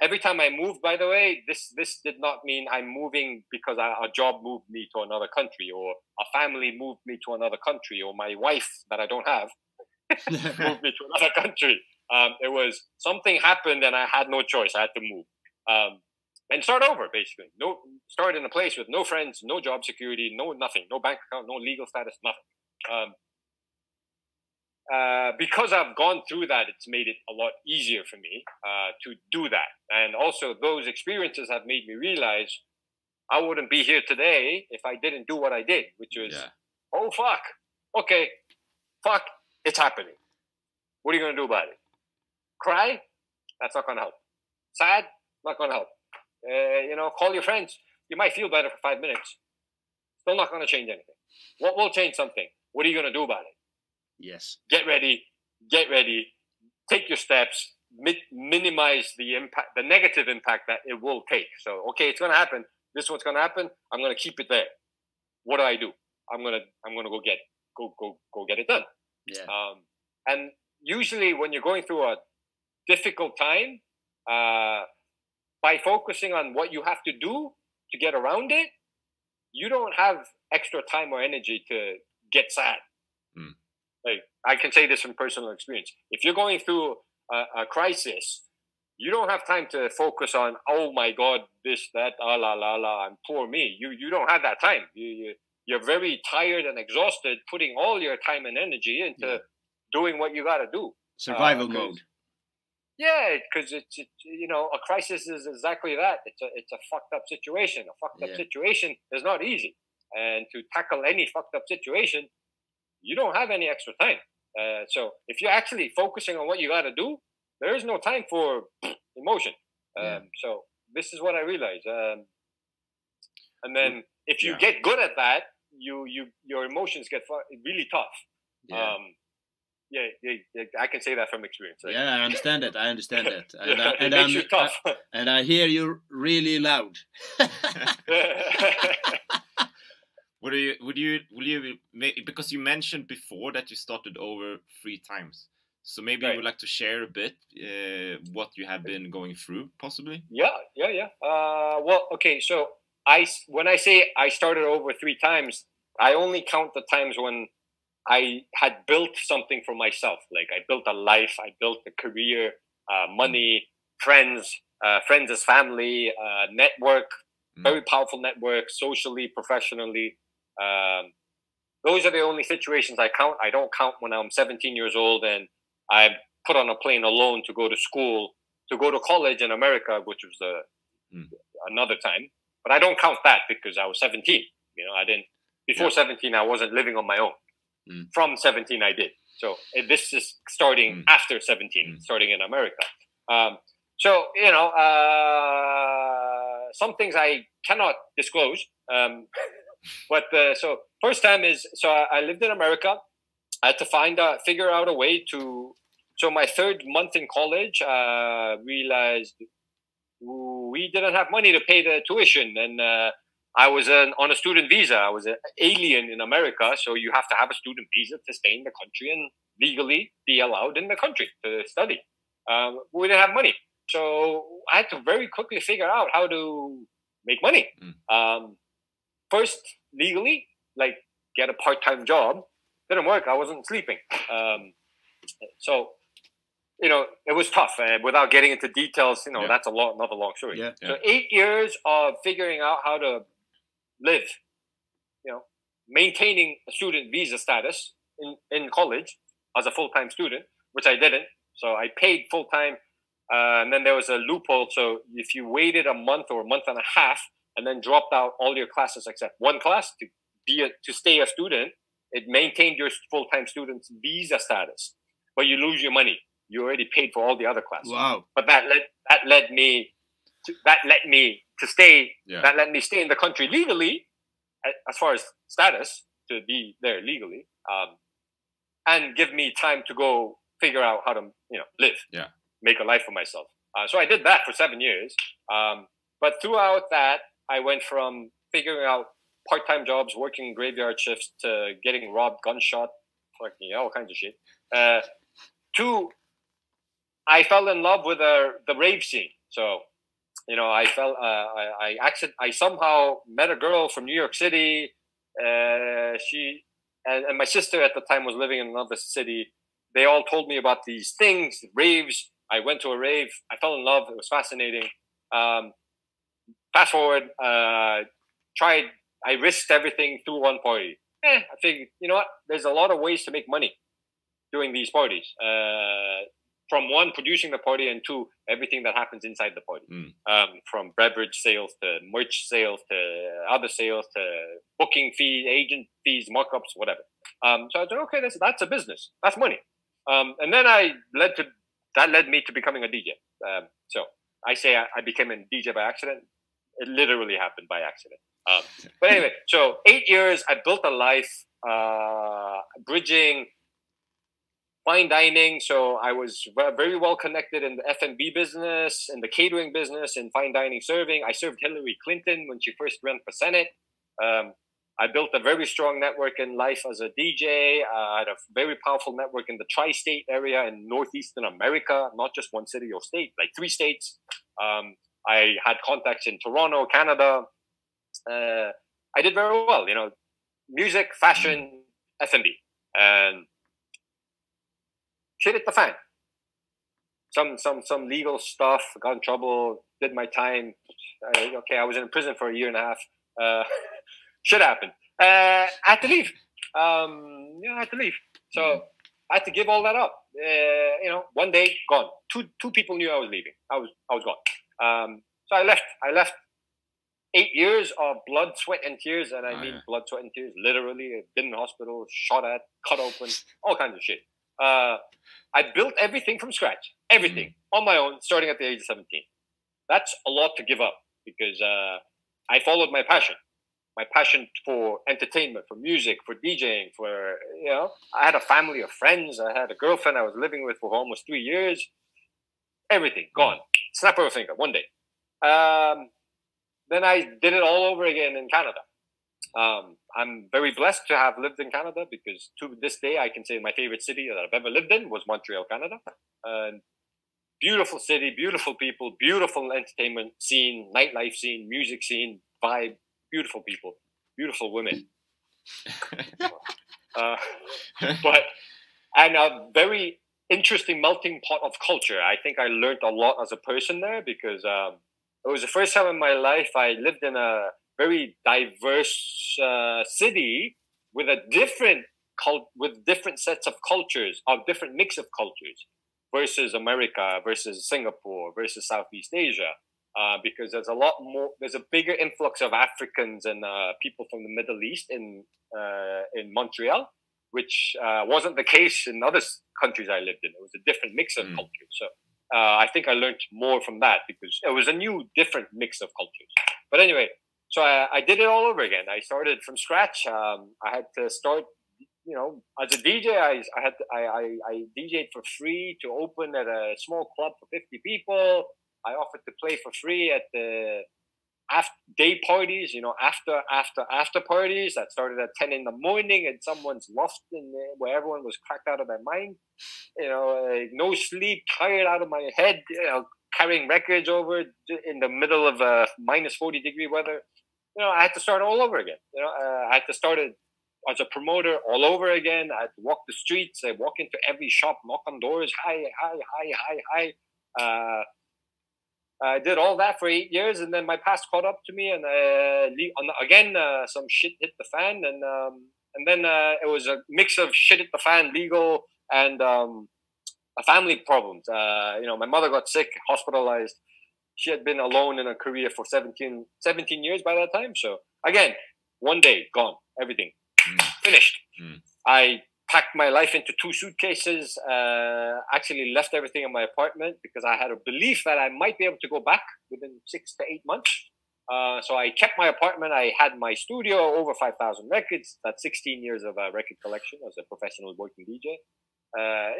every time I moved, by the way, this did not mean I'm moving because a job moved me to another country, or a family moved me to another country, or my wife that I don't have moved me to another country. It was something happened and I had no choice. I had to move and start over, basically. Start in a place with no friends, no job security, no nothing, no bank account, no legal status, nothing. Because I've gone through that, it's made it a lot easier for me to do that. And also those experiences have made me realize I wouldn't be here today if I didn't do what I did, which was, oh, fuck. Okay, fuck, it's happening. What are you going to do about it? Cry? That's not going to help. Sad? Not going to help. Call your friends. You might feel better for 5 minutes. Still not going to change anything. What will change something? What are you going to do about it? Yes. Get ready. Take your steps. Minimize the impact, the negative impact that it will take. So, okay, it's going to happen. This is what's going to happen. I'm going to keep it there. What do I do? I'm going to go get it. Go get it done. Yeah. And usually when you're going through a difficult time, by focusing on what you have to do to get around it, you don't have extra time or energy to get sad. Like, I can say this from personal experience. If you're going through a crisis, you don't have time to focus on, oh my God, this, that, and poor me. You don't have that time. You're very tired and exhausted, putting all your time and energy into doing what you got to do. Survival mode. Yeah, because it's a crisis is exactly that. It's a fucked up situation. A fucked up situation is not easy, and to tackle any fucked up situation, you don't have any extra time. So if you're actually focusing on what you got to do, there is no time for emotion. So this is what I realized. And then if you get good at that, your emotions get really tough. I can say that from experience. Right? Yeah, I understand it. And it makes you tough. And I hear you really loud. Will you because you mentioned before that you started over 3 times, so maybe you would like to share a bit what you have been going through, possibly? Yeah. Well, okay. So when I say I started over 3 times, I only count the times when I had built something for myself. Like I built a life, I built a career, money, friends as family, network, very powerful network, socially, professionally. Those are the only situations I count. I don't count when I'm 17 years old and I put on a plane alone to go to school, to go to college in America, which was another time. But I don't count that because I was 17. I didn't. Before 17, I wasn't living on my own. From 17, I did. So this is starting after 17, starting in America. So some things I cannot disclose. But so first time is, so I lived in America. I had to figure out a way to. So my 3rd month in college, realized we didn't have money to pay the tuition, and I was on a student visa. I was an alien in America, so you have to have a student visa to stay in the country and legally be allowed in the country to study. We didn't have money, so I had to very quickly figure out how to make money. First, legally, like get a part-time job. Didn't work. I wasn't sleeping. So, it was tough. Without getting into details, that's another long story. So 8 years of figuring out how to live, maintaining a student visa status in college as a full-time student, which I didn't. So I paid full-time. And then there was a loophole. So if you waited a month or a month and a half and then dropped out all your classes except one class to stay a student, it maintained your full-time student's visa status, but you lose your money. You already paid for all the other classes. Wow! But that let me stay in the country legally, as far as status to be there legally, and give me time to go figure out how to live, make a life for myself. So I did that for 7 years. But throughout that, I went from figuring out part-time jobs, working graveyard shifts, to getting robbed, gunshot, all kinds of shit. To I fell in love with the rave scene. So, I somehow met a girl from New York City. She and my sister at the time was living in another city. They all told me about these things, raves. I went to a rave. I fell in love. It was fascinating. Fast forward, I risked everything through one party. I figured, there's a lot of ways to make money doing these parties. From 1, producing the party, and 2, everything that happens inside the party. From beverage sales to merch sales to other sales to booking fees, agent fees, markups, whatever. So I said, okay, that's a business. That's money. And then that led me to becoming a DJ. So I say I became a DJ by accident. It literally happened by accident. But anyway, so 8 years, I built a life bridging fine dining. So I was very well connected in the F&B business, in the catering business, in fine dining serving. I served Hillary Clinton when she first ran for Senate. I built a very strong network in life as a DJ. I had a very powerful network in the tri-state area in Northeastern America, not just one city or state, like 3 states. I had contacts in Toronto, Canada. I did very well, music, fashion, F&B. And shit hit the fan. Some legal stuff, got in trouble, did my time. I was in prison for a year and a half. Shit happened. I had to leave. I had to leave. So I had to give all that up. One day, gone. Two people knew I was leaving. I was gone. So I left 8 years of blood, sweat, and tears, and I mean blood, sweat, and tears. Literally, I've been in hospital, shot at, cut open, all kinds of shit. I built everything from scratch, everything on my own, starting at the age of 17. That's a lot to give up because I followed my passion for entertainment, for music, for DJing, I had a family of friends. I had a girlfriend I was living with for almost 3 years. Everything gone. Snap of a finger, one day. Then I did it all over again in Canada. I'm very blessed to have lived in Canada because to this day, I can say my favorite city that I've ever lived in was Montreal, Canada. Beautiful city, beautiful people, beautiful entertainment scene, nightlife scene, music scene, vibe, beautiful people, beautiful women. And a very interesting melting pot of culture. I think I learned a lot as a person there because it was the first time in my life I lived in a very diverse city with different sets of cultures, a different mix of cultures versus America, versus Singapore, versus Southeast Asia. Because there's a bigger influx of Africans and people from the Middle East in Montreal, which wasn't the case in other countries I lived in. It was a different mix of cultures. So I think I learned more from that because it was a new, different mix of cultures. But anyway, so I did it all over again. I started from scratch. I had to start, as a DJ, I DJed for free to open at a small club for 50 people. I offered to play for free at the day parties, after parties that started at 10 in the morning in someone's loft where everyone was cracked out of their mind. No sleep, tired out of my head, carrying records over in the middle of minus 40-degree weather. I had to start all over again. I had to start it as a promoter all over again. I had to walk the streets. I walk into every shop, knock on doors. Hi. I did all that for 8 years, and then my past caught up to me, and again, some shit hit the fan, and then it was a mix of shit hit the fan, legal, and family problems. My mother got sick, hospitalized. She had been alone in Korea for 17 years by that time. So again, one day, gone, everything, finished. I packed my life into 2 suitcases, actually left everything in my apartment because I had a belief that I might be able to go back within 6 to 8 months. So I kept my apartment. I had my studio, over 5,000 records. That's 16 years of record collection as a professional working DJ.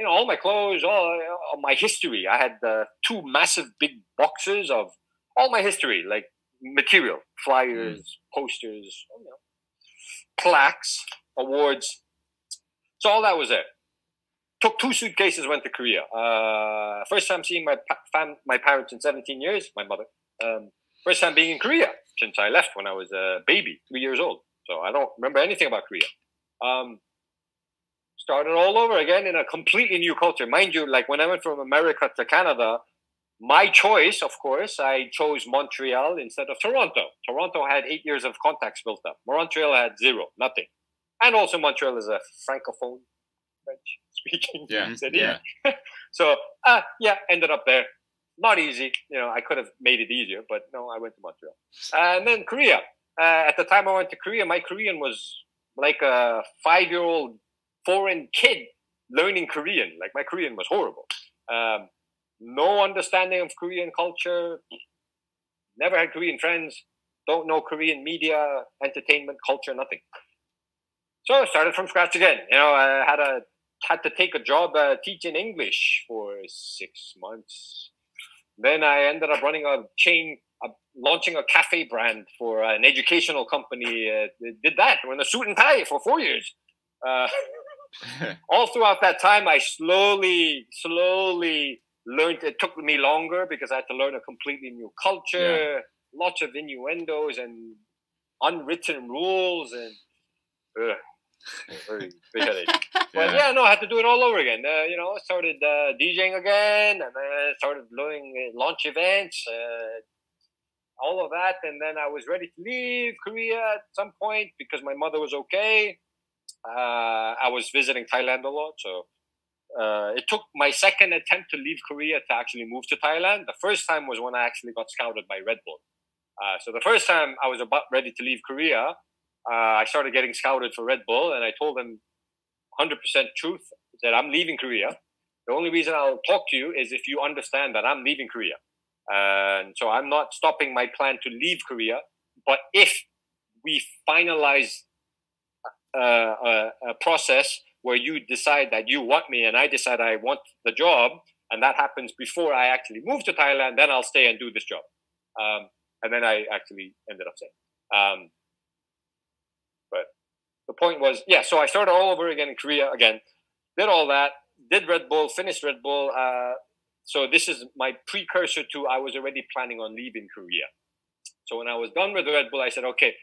All my clothes, all my history. I had 2 massive big boxes of all my history, like material, flyers, posters, plaques, awards. So all that was there. Took 2 suitcases, went to Korea. First time seeing my parents in 17 years, my mother. First time being in Korea since I left when I was a baby, 3 years old. So I don't remember anything about Korea. Started all over again in a completely new culture. Mind you, like when I went from America to Canada, my choice, of course, I chose Montreal instead of Toronto. Toronto had 8 years of contacts built up. Montreal had 0, nothing. And also Montreal is a francophone, French-speaking city. Yeah. So, ended up there. Not easy. I could have made it easier, but no, I went to Montreal. And then Korea. At the time I went to Korea, my Korean was like a 5-year-old foreign kid learning Korean. Like my Korean was horrible. No understanding of Korean culture. Never had Korean friends. Don't know Korean media, entertainment, culture, nothing. So I started from scratch again. I had to take a job teaching English for 6 months. Then I ended up running a chain, launching a cafe brand for an educational company. Did that in a suit and tie for 4 years. All throughout that time, I slowly learned. It took me longer because I had to learn a completely new culture, lots of innuendos and unwritten rules and very big headache. But I had to do it all over again. Started DJing again, and then started doing launch events, all of that. And then I was ready to leave Korea at some point because my mother was okay. I was visiting Thailand a lot, so it took my second attempt to leave Korea to actually move to Thailand. The first time was when I actually got scouted by Red Bull. So the first time I was about ready to leave Korea, I started getting scouted for Red Bull, and I told them 100% truth that I'm leaving Korea. The only reason I'll talk to you is if you understand that I'm leaving Korea. And so I'm not stopping my plan to leave Korea. But if we finalize a process where you decide that you want me and I decide I want the job, and that happens before I actually move to Thailand, then I'll stay and do this job. And then I actually ended up staying. But the point was, yeah, so I started all over again in Korea again, did all that, did Red Bull, finished Red Bull. So this is my precursor to I was already planning on leaving Korea. So when I was done with Red Bull, I said, okay,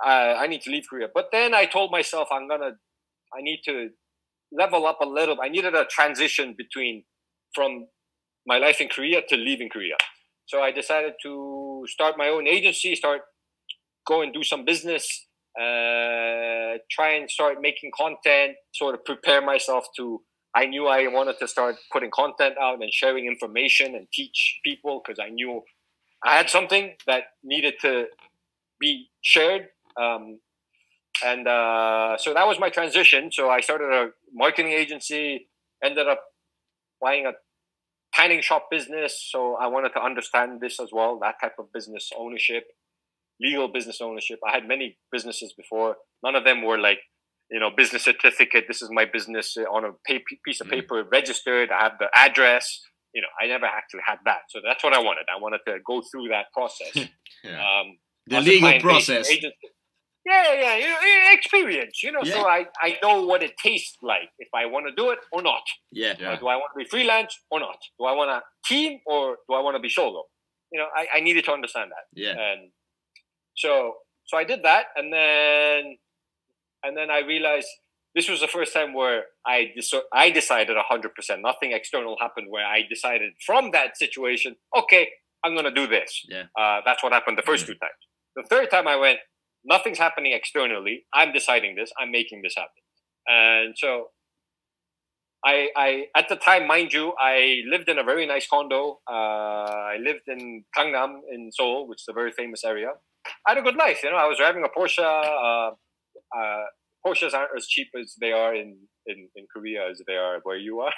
I need to leave Korea. But then I told myself I need to level up a little. I needed a transition from my life in Korea to leaving Korea. So I decided to start my own agency, go and do some business, try and start making content, sort of prepare myself I knew I wanted to start putting content out and sharing information and teach people because I knew I had something that needed to be shared. So that was my transition. So I started a marketing agency, ended up buying a tanning shop business. So I wanted to understand this as well, that type of business ownership, legal business ownership. I had many businesses before. None of them were like, business certificate. This is my business on a piece of paper registered. I have the address. I never actually had that. So that's what I wanted. I wanted to go through that process. Yeah. The legal process. Yeah. Experience, Yeah. So I know what it tastes like if I want to do it or not. Yeah. Do I want to be freelance or not? Do I want a team or do I want to be solo? I needed to understand that. Yeah. And so I did that, and then I realized this was the first time where I decided 100%. Nothing external happened where I decided from that situation, okay, I'm going to do this. Yeah. That's what happened the first 2 times. The third time I went, nothing's happening externally. I'm deciding this. I'm making this happen. And so I at the time, mind you, I lived in a very nice condo. I lived in Gangnam in Seoul, which is a very famous area. I had a good life. I was driving a Porsche. Porsches aren't as cheap as they are in Korea as they are where you are.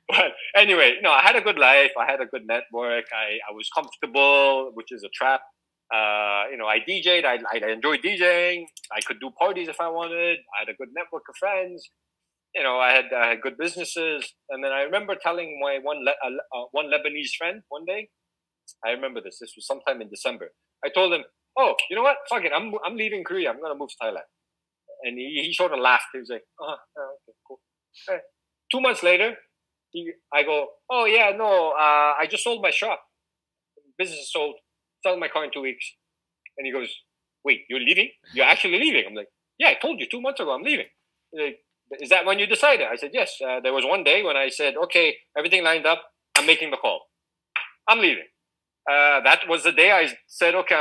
But anyway, I had a good life. I had a good network. I was comfortable, which is a trap. I DJ'd. I enjoyed DJing. I could do parties if I wanted. I had a good network of friends. I had good businesses. And then I remember telling my one Lebanese friend one day. I remember this. This was sometime in December. I told him, "Oh, you know what? Fuck it. I'm leaving Korea. I'm gonna move to Thailand." And he sort of laughed. He was like, okay, cool. 2 months later, I go, "Oh yeah, no. I just sold my shop. Business is sold. Selling my car in 2 weeks." And he goes, "Wait, you're leaving? You're actually leaving?" I'm like, "Yeah, I told you 2 months ago I'm leaving." He's like, "Is that when you decided?" I said, "Yes." There was one day when I said, "Okay, everything lined up. I'm making the call. I'm leaving." That was the day I said, "Okay,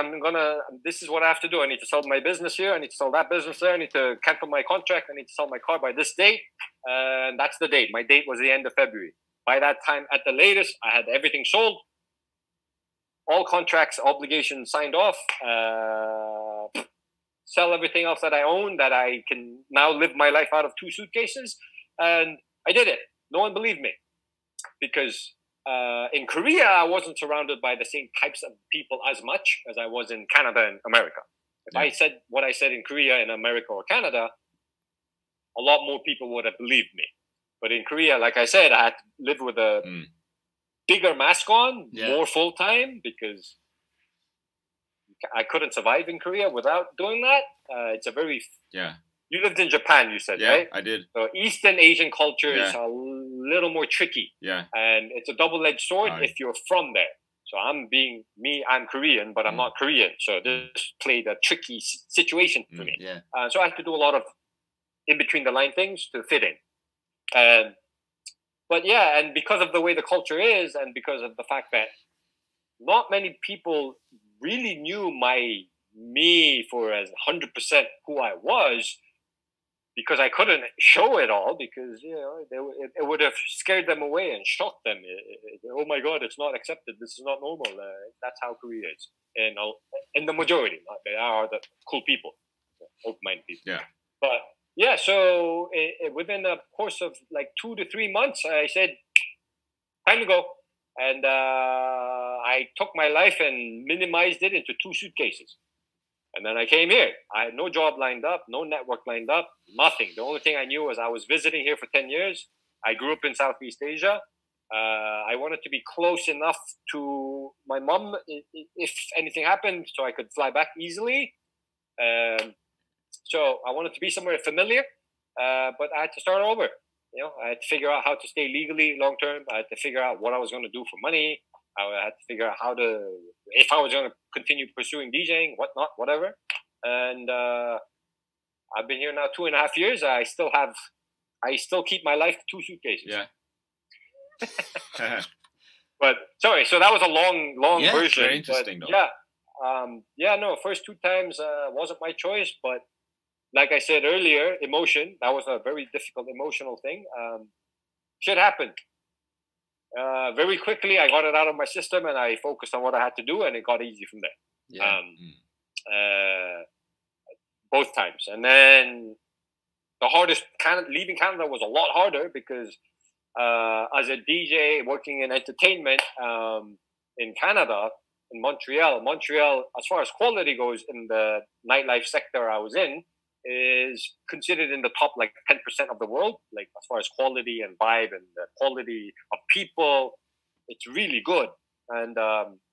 this is what I have to do. I need to sell my business here. I need to sell that business there. I need to cancel my contract. I need to sell my car by this date." And that's the date. My date was the end of February. By that time, at the latest, I had everything sold. All contracts, obligations signed off. Sell everything else that I own, that I can now live my life out of 2 suitcases. And I did it. No one believed me. Because in Korea, I wasn't surrounded by the same types of people as much as I was in Canada and America. If I said what I said in Korea, in America or Canada, a lot more people would have believed me. But in Korea, like I said, I had to live with a bigger mask on, more full-time, because I couldn't survive in Korea without doing that. It's a very... You lived in Japan, you said, right? Yeah, I did. So Eastern Asian culture is a little more tricky. Yeah. And it's a double-edged sword if you're from there. So I'm Korean, but I'm not Korean. So this played a tricky situation for me. Yeah. So I had to do a lot of in-between-the-line things to fit in. But yeah, and because of the way the culture is, and because of the fact that not many people really knew me for as 100% who I was, because I couldn't show it all because it would have scared them away and shocked them. Oh my God, it's not accepted. This is not normal. That's how Korea is, and in the majority, they are the cool people, open-minded people. Yeah. But yeah, so within a course of like 2 to 3 months, I said, time to go, and I took my life and minimized it into 2 suitcases. And then I came here. I had no job lined up, no network lined up, nothing. The only thing I knew was I was visiting here for 10 years. I grew up in Southeast Asia. I wanted to be close enough to my mom if anything happened so I could fly back easily. So I wanted to be somewhere familiar, but I had to start over. I had to figure out how to stay legally long term. I had to figure out what I was going to do for money. I had to figure out if I was going to continue pursuing DJing, whatnot, whatever. And I've been here now 2.5 years. I still keep my life 2 suitcases. Yeah. But sorry, so that was a long version. Very interesting, but, though. First 2 times wasn't my choice, but like I said earlier, emotion, that was a very difficult emotional thing. Shit happened. Very quickly, I got it out of my system and I focused on what I had to do, and it got easy from there. Yeah. Both times. And then the hardest, leaving Canada was a lot harder because as a DJ working in entertainment in Canada, in Montreal, as far as quality goes in the nightlife sector I was in, is considered in the top like 10% of the world, like as far as quality and vibe and the quality of people. It's really good, and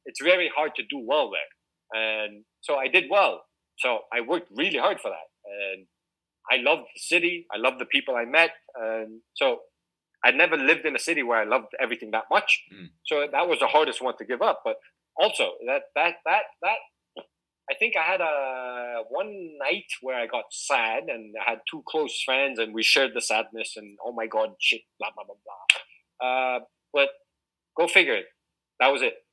it's very hard to do well there. And so I did well. So I worked really hard for that, and I loved the city. I loved the people I met, and so I'd never lived in a city where I loved everything that much. So that was the hardest one to give up. But also that I think I had one night where I got sad, and I had 2 close friends, and we shared the sadness, and oh my God, shit, blah blah blah blah. But go figure it. That was it.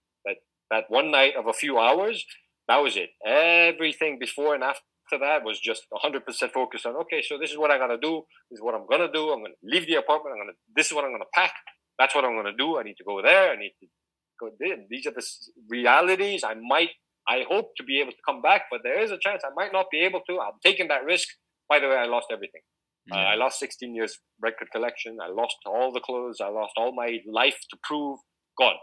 That one night of a few hours, that was it. Everything before and after that was just 100% focused on, okay, so this is what I gotta do. This is what I'm gonna do. I'm gonna leave the apartment. This is what I'm gonna pack. That's what I'm gonna do. I need to go there. I need to go there. These are the realities. I hope to be able to come back, but there is a chance I might not be able to. I'm taking that risk. By the way, I lost everything. I lost 16 years record collection. I lost all the clothes. I lost all my life to prove. Gone.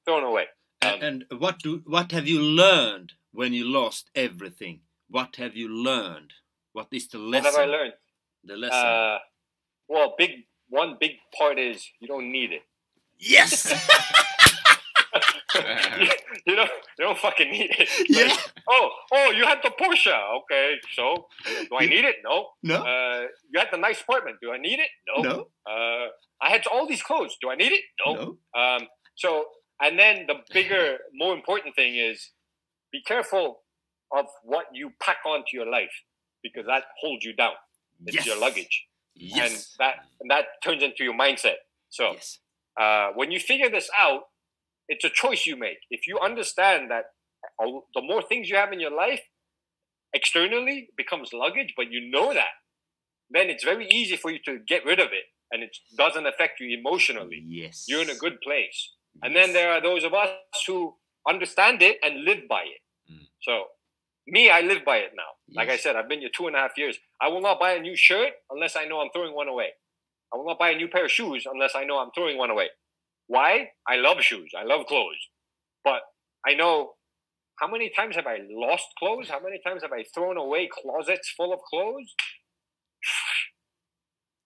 Thrown away. And what have you learned when you lost everything? What have you learned? What is the lesson? What have I learned? The lesson. Well, one big part is you don't need it. Yes. you don't fucking need it. Yeah. Like, oh, you had the Porsche. Okay, so do I need it? No. You had the nice apartment. Do I need it? No. I had all these clothes. Do I need it? No. So, and then the bigger, more important thing is be careful of what you pack onto your life, because that holds you down. It's your luggage. Yes. And that turns into your mindset. So when you figure this out, it's a choice you make. If you understand that the more things you have in your life, externally becomes luggage, but you know that, then it's very easy for you to get rid of it, and it doesn't affect you emotionally. Yes. You're in a good place. And then there are those of us who understand it and live by it. So me, I live by it now. Like I said, I've been here 2.5 years. I will not buy a new shirt unless I know I'm throwing one away. I will not buy a new pair of shoes unless I know I'm throwing one away. Why? I love shoes. I love clothes. But I know, how many times have I lost clothes? How many times have I thrown away closets full of clothes?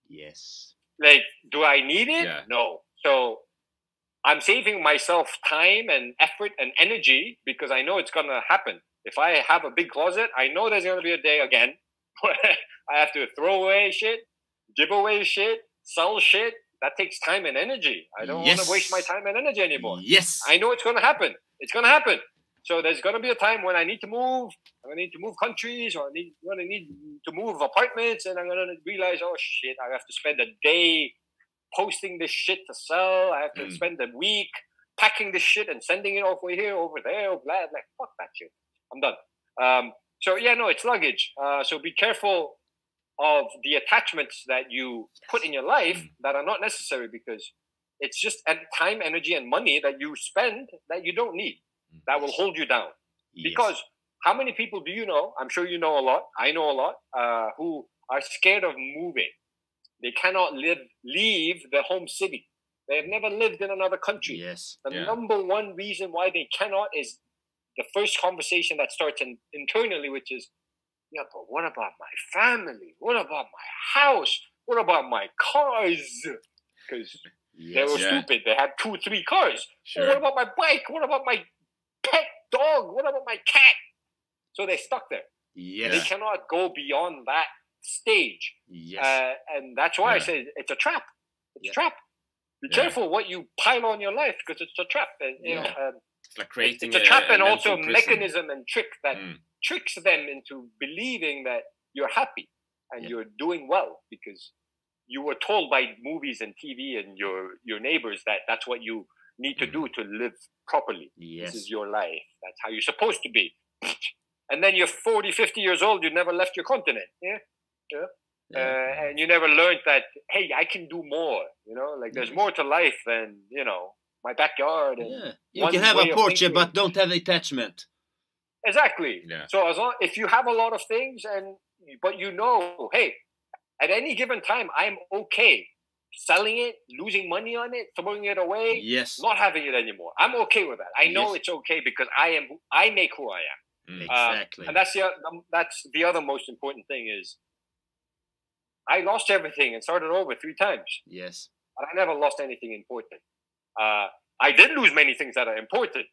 Yes. Like, do I need it? Yeah. No. So I'm saving myself time and effort and energy because I know it's going to happen. If I have a big closet, I know there's going to be a day again where I have to throw away shit, give away shit, sell shit. That takes time and energy. I don't want to waste my time and energy anymore. Yes. I know it's going to happen. It's going to happen. So there's going to be a time when I need to move. I'm going to need to move countries, or I'm going to need to move apartments, and I'm going to realize, oh shit, I have to spend a day posting this shit to sell. I have to spend a week packing this shit and sending it over here, over there, blah. Like, fuck that shit. I'm done. So yeah, no, it's luggage. So be careful of the attachments that you put in your life that are not necessary, because it's just time, energy, and money that you spend that you don't need, that will hold you down. Because how many people do you know? I'm sure you know a lot. I know a lot who are scared of moving. They cannot leave their home city. They have never lived in another country. Yes. The number one reason why they cannot is the first conversation that starts internally, which is, yeah, but what about my family? What about my house? What about my cars? Because they were stupid. They had 2-3 cars. Sure. What about my bike? What about my pet dog? What about my cat? So they stuck there. Yes. They cannot go beyond that stage. Yes. And that's why I say it's a trap. It's a trap. Be careful what you pile on your life, because it's a trap. You know, it's like creating it's a trap, and also a prison. mechanism and trick that tricks them into believing that you're happy and you're doing well, because you were told by movies and TV and your neighbors that that's what you need to do to live properly. Yes. This is your life. That's how you're supposed to be. And then you're 40, 50 years old. You never left your continent. And you never learned that, hey, I can do more. You know, like there's more to life than, you know, my backyard. And you can have a Porsche, but don't have attachment. Exactly. Yeah. So if you have a lot of things, but you know, hey, at any given time, I'm okay selling it, losing money on it, throwing it away, not having it anymore. I'm okay with that. I know it's okay, because I make who I am. Exactly. And that's the other most important thing is, I lost everything and started over 3 times. Yes. But I never lost anything important. I did lose many things that are important,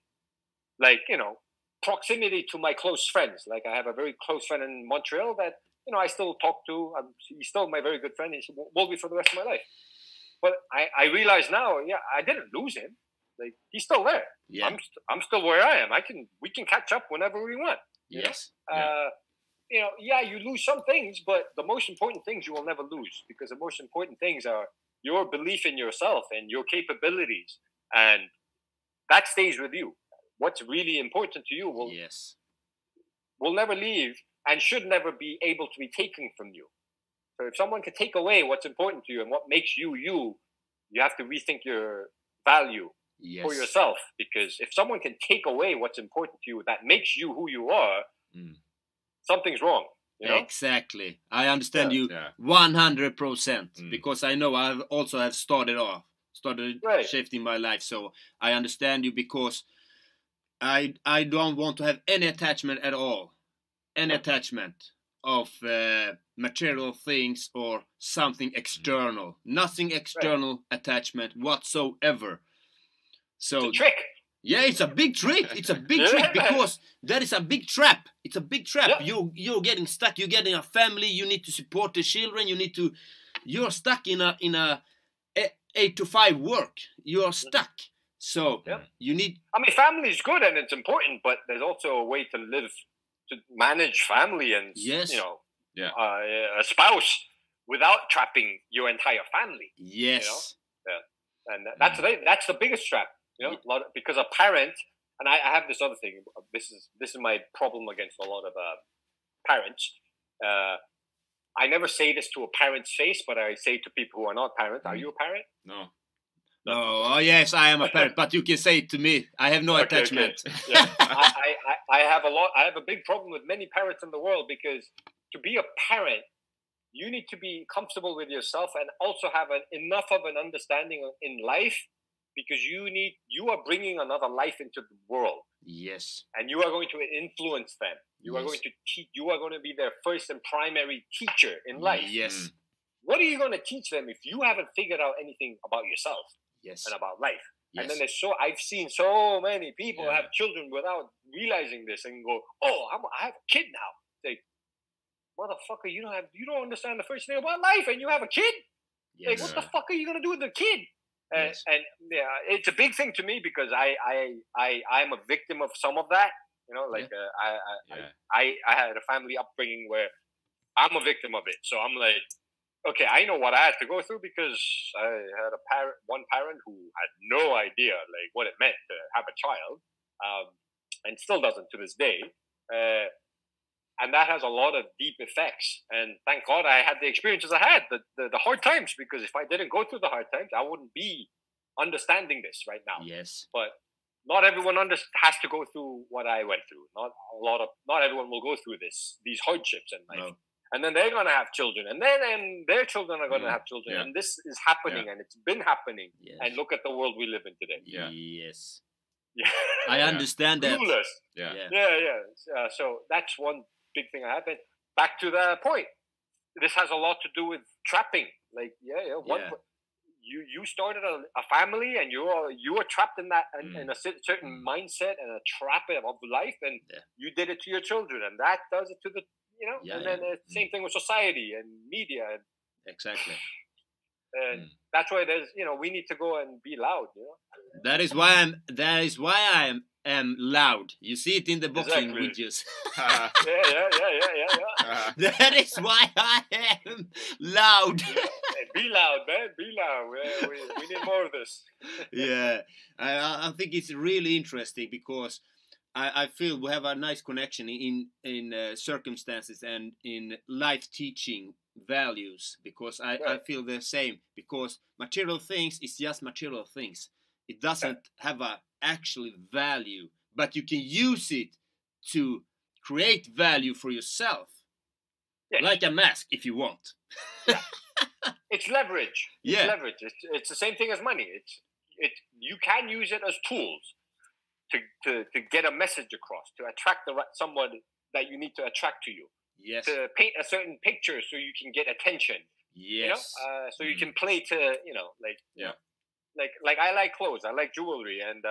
like, you know, proximity to my close friends. Like, I have a very close friend in Montreal that, you know, I still talk to. He's still my very good friend. He will be for the rest of my life. But I realize now, I didn't lose him. Like, he's still there. Yeah. I'm still where I am. We can catch up whenever we want. Yes. You know, you lose some things, but the most important things you will never lose, because the most important things are your belief in yourself and your capabilities, and that stays with you. What's really important to you will never leave and should never be able to be taken from you. So if someone can take away what's important to you and what makes you, you have to rethink your value for yourself, because if someone can take away what's important to you that makes you who you are, something's wrong. You know? Exactly. I understand you 100%, because I know I have started shifting my life, so I understand you, because I don't want to have any attachment at all. Any attachment of material things or something external. Nothing external attachment whatsoever. So it's a trick. Yeah, it's a big trick. It's a big trick, because that is a big trap. It's a big trap. Yeah. You're getting stuck. You're getting a family. You need to support the children. You're stuck in a 8 to 5 work. You're stuck. So you need. I mean, family is good and it's important, but there's also a way to manage family and you know, a spouse without trapping your entire family. Yes. You know? And that's the biggest trap. You know, because a parent, and I have this other thing. This is my problem against a lot of parents. I never say this to a parent's face, but I say to people who are not parents. Are you a parent? No. Oh yes, I am a parent, but you can say it to me. I have no attachment. Okay. Yeah. I have a big problem with many parents in the world, because to be a parent, you need to be comfortable with yourself and also have enough of an understanding in life, because you are bringing another life into the world. Yes. And you are going to influence them. You are going to teach. You are going to be their first and primary teacher in life. Yes. What are you going to teach them if you haven't figured out anything about yourself? Yes. And about life. Yes. And then I've seen so many people have children without realizing this and go, oh, I have a kid now. Like, motherfucker, you don't understand the first thing about life, and you have a kid. Yes. Like, what the fuck are you gonna do with the kid? And it's a big thing to me, because I'm a victim of some of that. You know, like I had a family upbringing where I'm a victim of it. So I'm like, okay, I know what I had to go through, because I had one parent who had no idea like what it meant to have a child, and still doesn't to this day. And that has a lot of deep effects. And thank God I had the experiences I had, the hard times, because if I didn't go through the hard times, I wouldn't be understanding this right now. Yes. But not everyone has to go through what I went through. Not everyone will go through these hardships in life. No. And then they're gonna have children, and then their children are gonna have children, and this is happening, and it's been happening. Yes. And look at the world we live in today. Yeah. Yes. Yeah. I understand that. Clueless. Yeah. So that's one big thing that happened. Back to the point. This has a lot to do with trapping. Like, you started a family, and you were trapped in that in a certain mindset and a trap of life, and you did it to your children, and that does it to the and then the same thing with society and media. And, exactly. And that's why there's we need to go and be loud. That is why I am loud. You see it in the boxing videos. Yeah. That is why I am loud. Be loud, man. Be loud. We need more of this. Yeah, I think it's really interesting because I feel we have a nice connection in circumstances and in life teaching values, because I feel the same, because material things is just material things. It doesn't have a actual value, but you can use it to create value for yourself. Yes. Like a mask if you want. It's leverage. It's leverage. It's the same thing as money. You can use it as tools to get a message across, to attract someone that you need to attract to you. Yes. To paint a certain picture so you can get attention. Yes. So you can play to like I like clothes, I like jewelry, and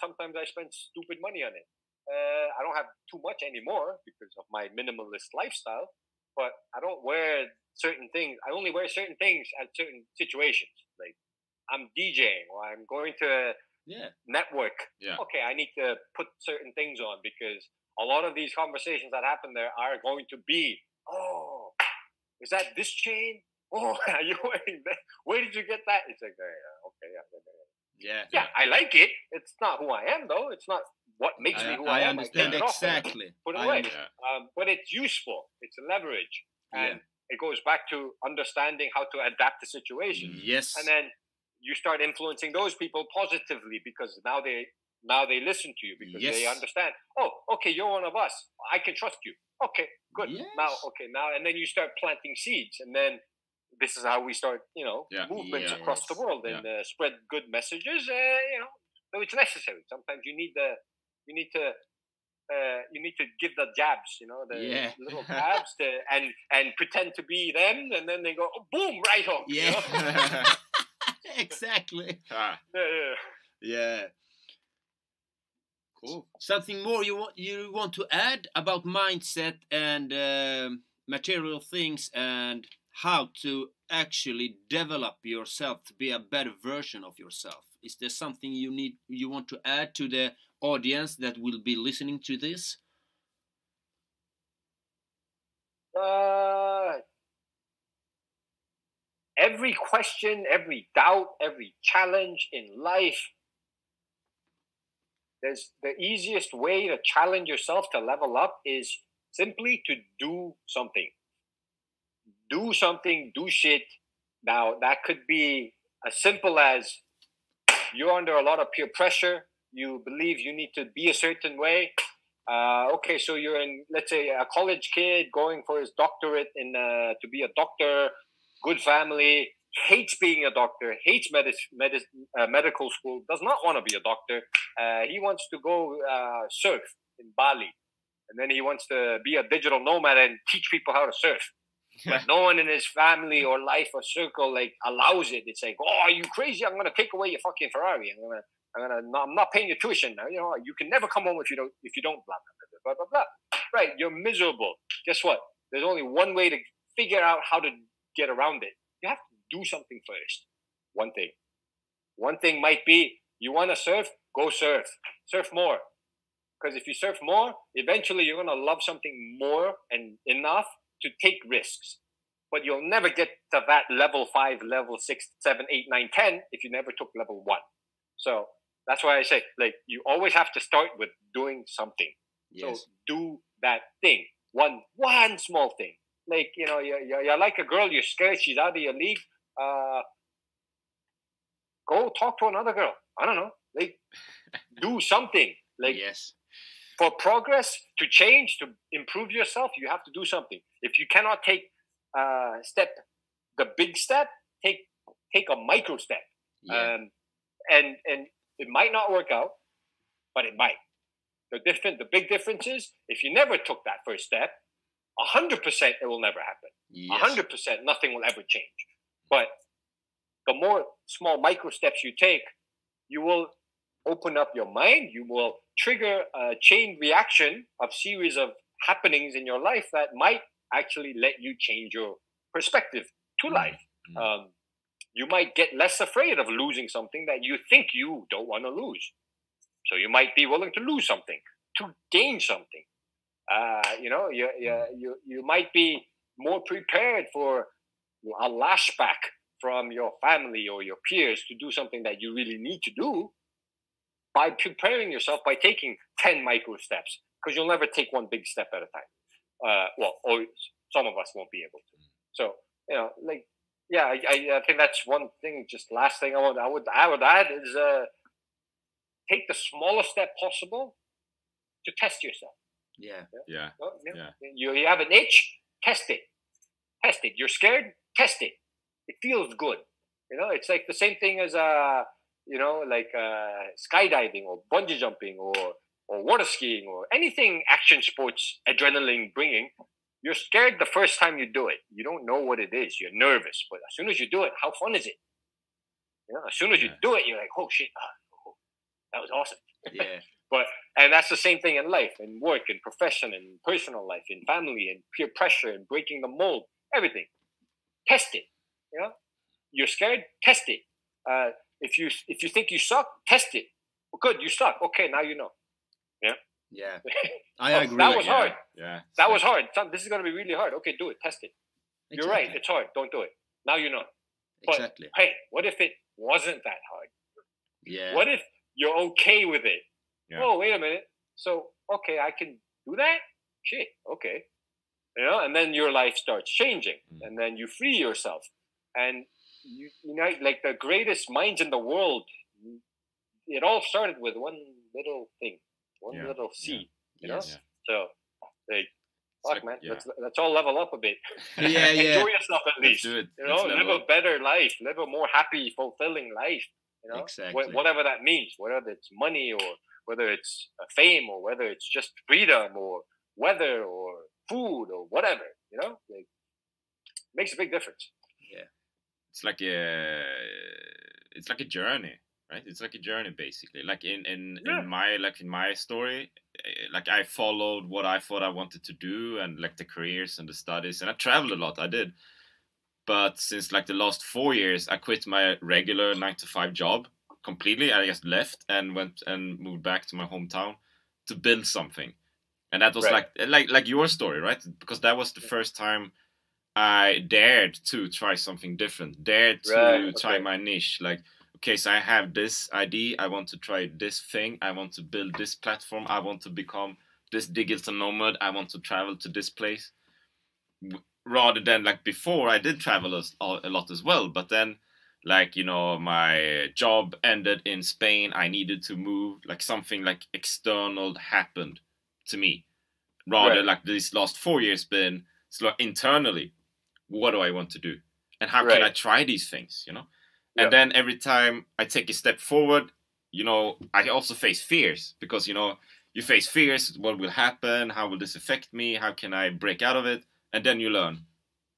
sometimes I spend stupid money on it. I don't have too much anymore because of my minimalist lifestyle, but I don't wear certain things. I only wear certain things at certain situations. Like I'm DJing or I'm going to network. Yeah. Okay, I need to put certain things on because a lot of these conversations that happen there are going to be, oh, is that this chain? Oh, are you wearing that? Where did you get that? It's like, okay, yeah, I like it. It's not who I am, though. It's not what makes me who I am. I understand exactly. Put it away. But it's useful. It's a leverage. And it goes back to understanding how to adapt to situations. Yes. And then you start influencing those people positively because now they listen to you because they understand. Oh, okay, you're one of us. I can trust you. Okay, good. Yes. Now, and then you start planting seeds, and then this is how we start, movements across the world and spread good messages. So it's necessary. Sometimes you need to give the jabs, the little jabs, and pretend to be them, and then they go, oh, boom, right hook. Yeah, exactly. Yeah. Cool. Something more you want to add about mindset and material things and how to actually develop yourself to be a better version of yourself? Is there something you want to add to the audience that will be listening to this? Every question, every doubt, every challenge in life, there's the easiest way to challenge yourself to level up is simply to do something. Do something, do shit. Now, that could be as simple as you're under a lot of peer pressure. You believe you need to be a certain way. Okay, so you're let's say, a college kid going for his doctorate to be a doctor, good family, hates being a doctor, hates medical school, does not want to be a doctor. He wants to go surf in Bali. And then he wants to be a digital nomad and teach people how to surf. But no one in his family or life or circle allows it. It's like, oh, are you crazy? I'm gonna take away your fucking Ferrari. I'm not paying your tuition now. You can never come home if you don't blah blah blah blah blah. Right? You're miserable. Guess what? There's only one way to figure out how to get around it. You have to do something first. One thing. One thing might be you want to surf. Go surf. Surf more. Because if you surf more, eventually you're gonna love something more and enough to take risks. But you'll never get to that level 5, level 6, 7, 8, 9, 10 if you never took level 1. So that's why I say, you always have to start with doing something. Yes. So do that thing. one small thing. Like, you know, you're like a girl, you're scared, she's out of your league. Go talk to another girl. I don't know. Like, do something. Like, Yes. for progress, to change, to improve yourself, you have to do something. If you cannot take the big step, take a micro step. Yeah. And it might not work out, but it might. The big difference is if you never took that first step, 100% it will never happen. Yes. 100% nothing will ever change. But the more small micro steps you take, you will open up your mind. You will trigger a chain reaction of series of happenings in your life that might actually let you change your perspective to life. You might get less afraid of losing something that you think you don't want to lose. So you might be willing to lose something to gain something. You know, you might be more prepared for a lashback from your family or your peers to do something that you really need to do by preparing yourself by taking 10 micro steps, because you'll never take one big step at a time. Or some of us won't be able to. So, you know, like, yeah, I think that's one thing. Just last thing I would add is take the smallest step possible to test yourself. Yeah. Yeah. You have an itch, test it. Test it. You're scared, test it. It feels good. You know, it's like the same thing as you know, like skydiving or bungee jumping or water skiing or anything action sports, adrenaline bringing. You're scared the first time you do it. You don't know what it is. You're nervous. But as soon as you do it, how fun is it? You know, as soon as you do it, you're like, oh shit, that was awesome. Yeah. And that's the same thing in life, in work, in profession, in personal life, in family, in peer pressure, in breaking the mold, everything. Test it. You know, you're scared, test it. If you think you suck, test it. Well, good, you suck. Okay, now you know. Yeah. Yeah. I agree. That was hard. Yeah. That was hard. This is going to be really hard. Okay, do it. Test it. Exactly. You're right. It's hard. Don't do it. Now you know. But, Exactly. hey, what if it wasn't that hard? Yeah. What if you're okay with it? Yeah. Oh, wait a minute. So, okay, I can do that? Shit, okay. You know, and then your life starts changing. And then you free yourself. And, you know, like the greatest minds in the world, it all started with one little thing. One little seed, you know? Yes. So, like, fuck, like, man, yeah. let's all level up a bit. Yeah, yeah. Enjoy yourself at least. do it. You know, Let's live level a up. better life, live a more happy, fulfilling life. You know, Exactly. whatever that means, whether it's money or whether it's fame or whether it's just freedom or weather or food or whatever. You know, like, makes a big difference. Yeah. It's like a journey, right? It's like a journey, basically. Like in my story, like I followed what I thought I wanted to do, and like the careers and the studies, and I traveled a lot. I did, but since like the last 4 years, I quit my regular 9-to-5 job completely. I just left and went and moved back to my hometown to build something, and that was Right. like your story, right? Because that was the first time I dared to try something different, dared to try my niche. Like, okay, so I have this idea, I want to try this thing, I want to build this platform, I want to become this digital nomad, I want to travel to this place. Rather than like before, I did travel a lot as well, but then, like, you know, my job ended in Spain, I needed to move, like something like external happened to me. Rather, like these last 4 years been internally, what do I want to do? And how can I try these things, you know? And then every time I take a step forward, you know, I also face fears, because, you know, you face fears. What will happen? How will this affect me? How can I break out of it? And then you learn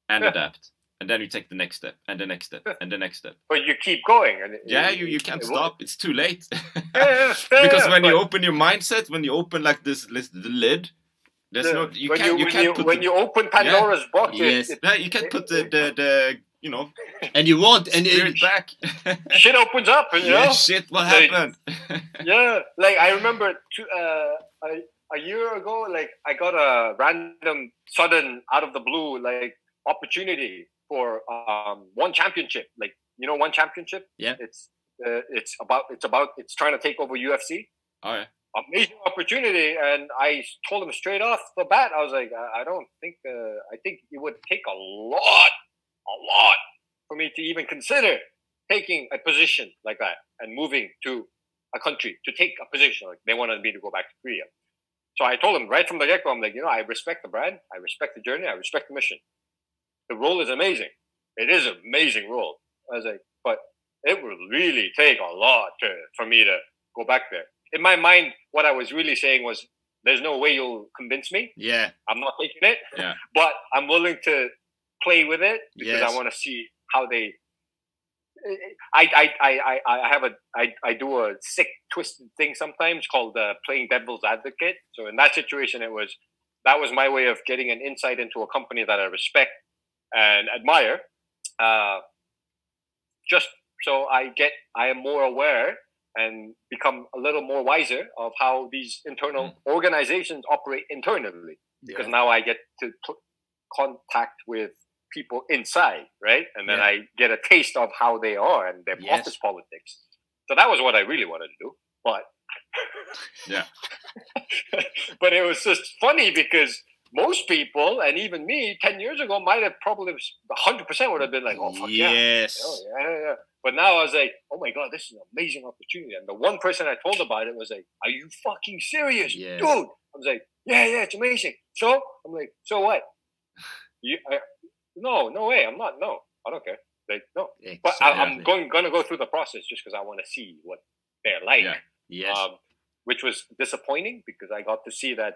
and adapt. And then you take the next step and the next step and the next step. But you keep going. And you can't stop. It's too late. Yeah, because when you open your mindset, when you open like the lid, there's no, when you open Pandora's box, Yes. you can't put the you know, And you want, and spirit back. shit opens up, and you know, shit, what like, happened? yeah, like I remember a year ago, like I got a random, sudden, out of the blue, like opportunity for one championship. Like, you know, one championship. Yeah. It's trying to take over UFC. Oh yeah. amazing opportunity. And I told him straight off the bat, I was like, I don't think, I think it would take a lot for me to even consider taking a position like that and moving to a country to take a position. Like they wanted me to go back to Korea. So I told him right from the get-go, I'm like, I respect the brand, I respect the journey, I respect the mission. The role is amazing. It is an amazing role. I was like, but it would really take a lot for me to go back there. In my mind, what I was really saying was, there's no way you'll convince me. Yeah. I'm not taking it. Yeah. But I'm willing to play with it because Yes. I want to see how they. I do a sick, twisted thing sometimes called playing devil's advocate. So in that situation, that was my way of getting an insight into a company that I respect and admire. Just so I am more aware and become a little more wiser of how these internal organizations operate internally. Because now I get to contact with people inside, right? And then I get a taste of how they are and their office politics. So that was what I really wanted to do. But but it was just funny because most people, and even me 10 years ago, might have probably 100% would have been like, oh, fuck yeah. But now I was like, oh my God, this is an amazing opportunity. And the one person I told about it was like, are you fucking serious? Yes. Dude. I was like, yeah, it's amazing. So? I'm like, so what? No way. I'm not. No, I don't care. Like, no. Exactly. But I'm going to go through the process just because I want to see what they're like. Yeah. Yes. Which was disappointing because I got to see that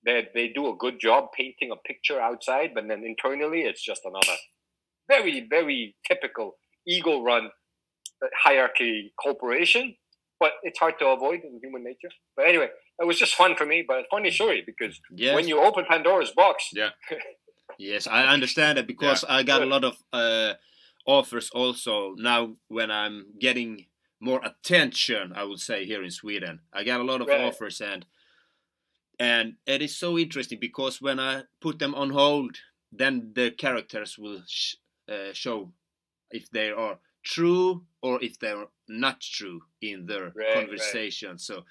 they do a good job painting a picture outside, but then internally it's just another very, very typical ego-run hierarchy corporation. But it's hard to avoid in human nature. But anyway, it was just fun for me, but a funny story because when you open Pandora's box... Yes, I understand that because I got a lot of offers also now when I'm getting more attention, I would say, here in Sweden. I got a lot of offers and it is so interesting because when I put them on hold, then the characters will show if they are true or if they're not true in their conversation. So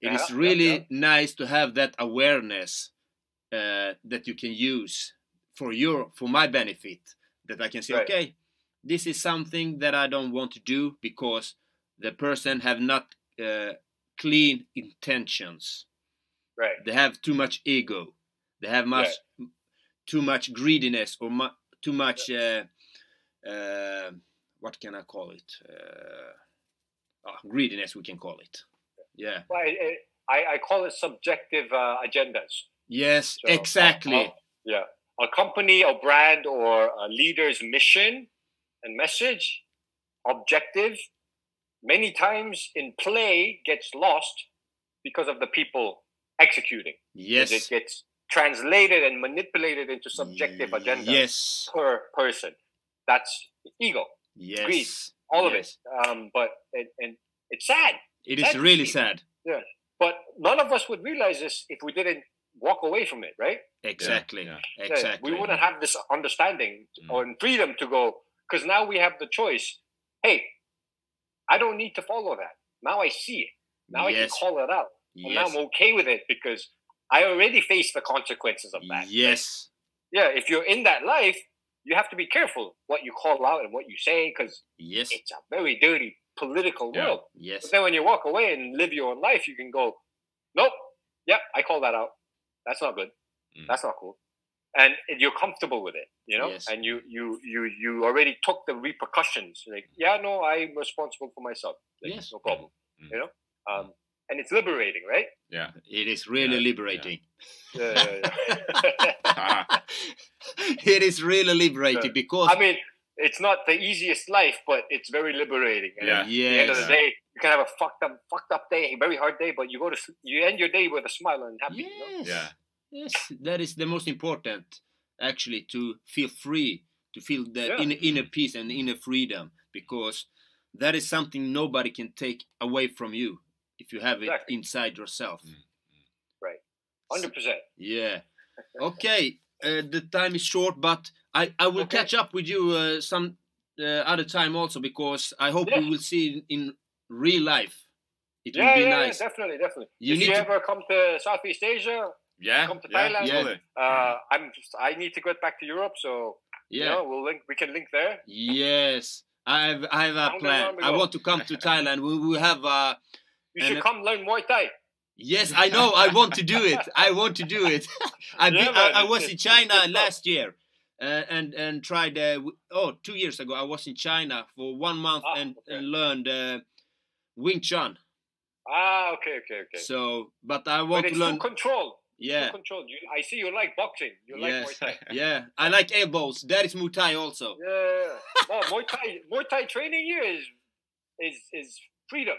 it is really nice to have that awareness that you can use for my benefit, that I can say, okay, this is something that I don't want to do because the person have not clean intentions. Right. They have too much ego. They have too much greediness or too much what can I call it? Greediness, we can call it. Yeah. Well, I call it subjective agendas. Yes, so, exactly. A company, a brand, or a leader's mission and message, objective, many times in play gets lost because of the people executing. Yes. It gets translated and manipulated into subjective agendas per person. That's ego, greed, all of it. But it's sad. It is really sad. Yeah. But none of us would realize this if we didn't walk away from it, right? Exactly. Exactly. We wouldn't have this understanding or freedom to go, because now we have the choice. Hey, I don't need to follow that. Now I see it. Now I can call it out. And now I'm okay with it because I already faced the consequences of that. Yes. Yeah, if you're in that life, you have to be careful what you call out and what you say because it's a very dirty political world. Yes. But then when you walk away and live your own life, you can go, nope, I call that out. That's not good. That's not cool. And you're comfortable with it, you know? Yes. And you already took the repercussions. Like, I'm responsible for myself. Like, no problem. You know? And it's liberating, right? Yeah. It is really liberating. Yeah. It is really liberating because... I mean, it's not the easiest life, but it's very liberating. And at the end of the day, you can have a fucked up day, a very hard day, but you end your day with a smile and happy. Yes. You know? Yes, that is the most important, actually, to feel free, to feel the inner peace and inner freedom, because that is something nobody can take away from you if you have it inside yourself. Right, 100%. Yeah. Okay, the time is short, but I will catch up with you some other time also, because I hope we will see in real life It would be nice. Yeah, definitely. You if need you to... ever come to Southeast Asia, come to Thailand. I need to get back to Europe, so you know, we can link there. Yes, I have a plan. I want to come to Thailand. We will have a... You should come learn Muay Thai. Yes, I know. I want to do it. I was in China last year and tried. 2 years ago, I was in China for 1 month and learned Wing Chun. Okay. So, but I want to learn. Full control. Yeah. Full control. I see you like boxing. You like Muay Thai. Yeah, I like elbows. That is Muay Thai also. Yeah. Well, Muay Thai training here is freedom.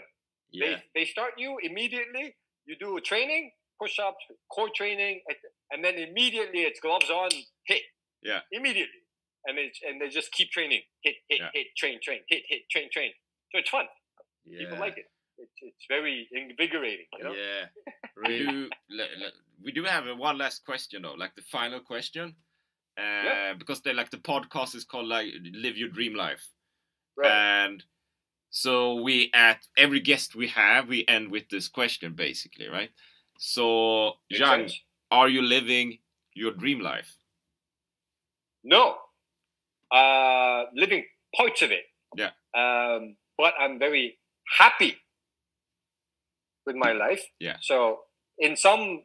Yeah. They start you immediately. You do training, push-ups, core training, and then immediately it's gloves on, hit. Yeah. Immediately, and they just keep training, hit, train, hit, train. So it's fun. Yeah. People like it. It's very invigorating. You know? Yeah. Really. We do have one last question though, like the final question, because the podcast is called like Live Your Dream Life, right. And so we, at every guest we have, we end with this question basically, right? So, Jung, are you living your dream life? No. Living parts of it. Yeah. But I'm very happy with my life. Yeah. So in some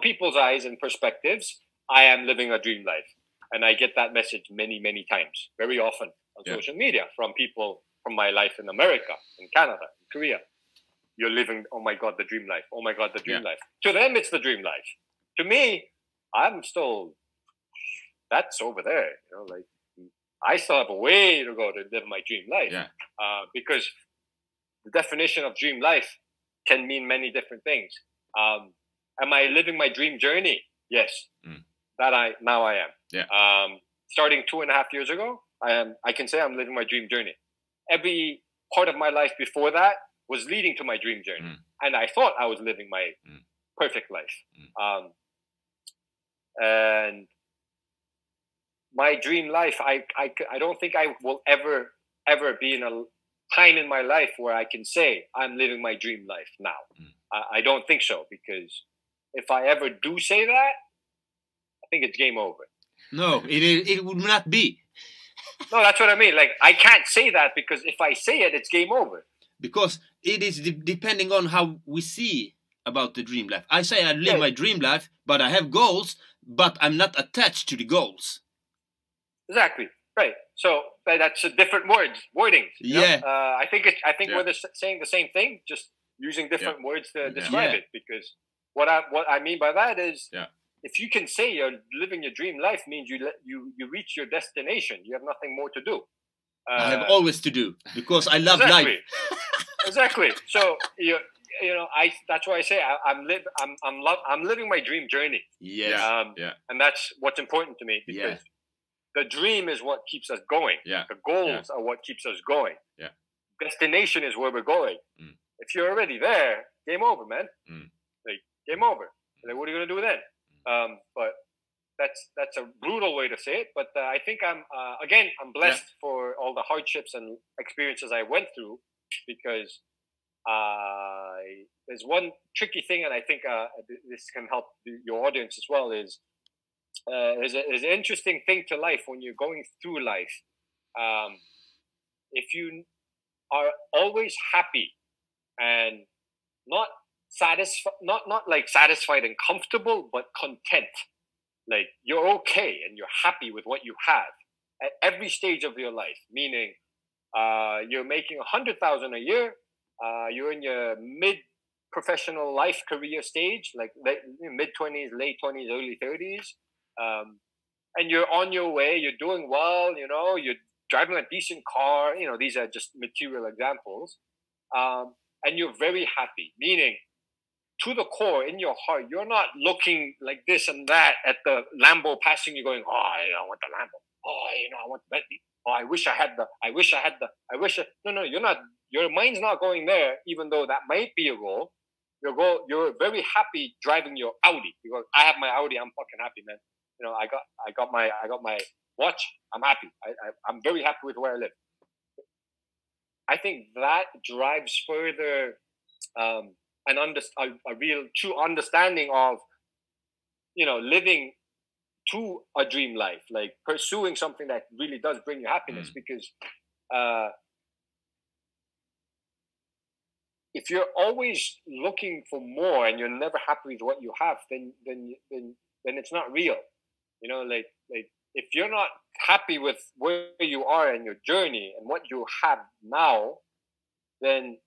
people's eyes and perspectives, I am living a dream life. And I get that message many, many times, very often on social media from people from my life in America, in Canada, in Korea. You're living, oh my God, the dream life. Oh my God, the dream life. To them, it's the dream life. To me, I'm still, that's over there. You know, like I still have a way to go to live my dream life. Yeah. Because the definition of dream life can mean many different things. Am I living my dream journey? Yes. That I am. Yeah. Starting 2.5 years ago, I can say I'm living my dream journey. Every part of my life before that was leading to my dream journey. And I thought I was living my perfect life. And my dream life, I don't think I will ever be in a time in my life where I can say I'm living my dream life now. I don't think so, because if I ever do say that, I think it's game over. No, it would not be. No, that's what I mean. Like, I can't say that, because if I say it, it's game over. Because it is depending on how we see about the dream life. I say I live my dream life, but I have goals, but I'm not attached to the goals. Exactly. Right. So that's a different wording. Yeah. I think we're saying the same thing, just using different words to describe it. Because what I mean by that is, if you can say you're living your dream life, means you reach your destination. You have nothing more to do. I have always to do, because I love life. Exactly. So that's why I say I'm living my dream journey. Yeah. And that's what's important to me, because the dream is what keeps us going. Yeah. The goals are what keeps us going. Yeah. Destination is where we're going. If you're already there, game over, man. Like, game over. Like, what are you gonna do then? But that's a brutal way to say it. But I think I'm blessed for all the hardships and experiences I went through, because there's one tricky thing, and I think this can help your audience as well, is there's an interesting thing to life when you're going through life. If you are always happy and not satisfied, not like satisfied and comfortable, but content, like you're okay and you're happy with what you have at every stage of your life, meaning you're making 100,000 a year, you're in your mid-professional life career stage, like mid-20s, late 20s, early 30s, and you're on your way, you're doing well, you're driving a decent car, these are just material examples, and you're very happy, meaning to the core, in your heart, you're not looking like this and that at the Lambo passing you, going, I want the Lambo. I want the Bentley. I wish I had the. No, you're not. Your mind's not going there, even though that might be a goal. Your goal, you're very happy driving your Audi. You go, I have my Audi. I'm fucking happy, man. I got my watch. I'm happy. I'm very happy with where I live. I think that drives further and a real true understanding of, you know, living to a dream life, like pursuing something that really does bring you happiness. Because if you're always looking for more and you're never happy with what you have, then it's not real. You know, like if you're not happy with where you are in your journey and what you have now, then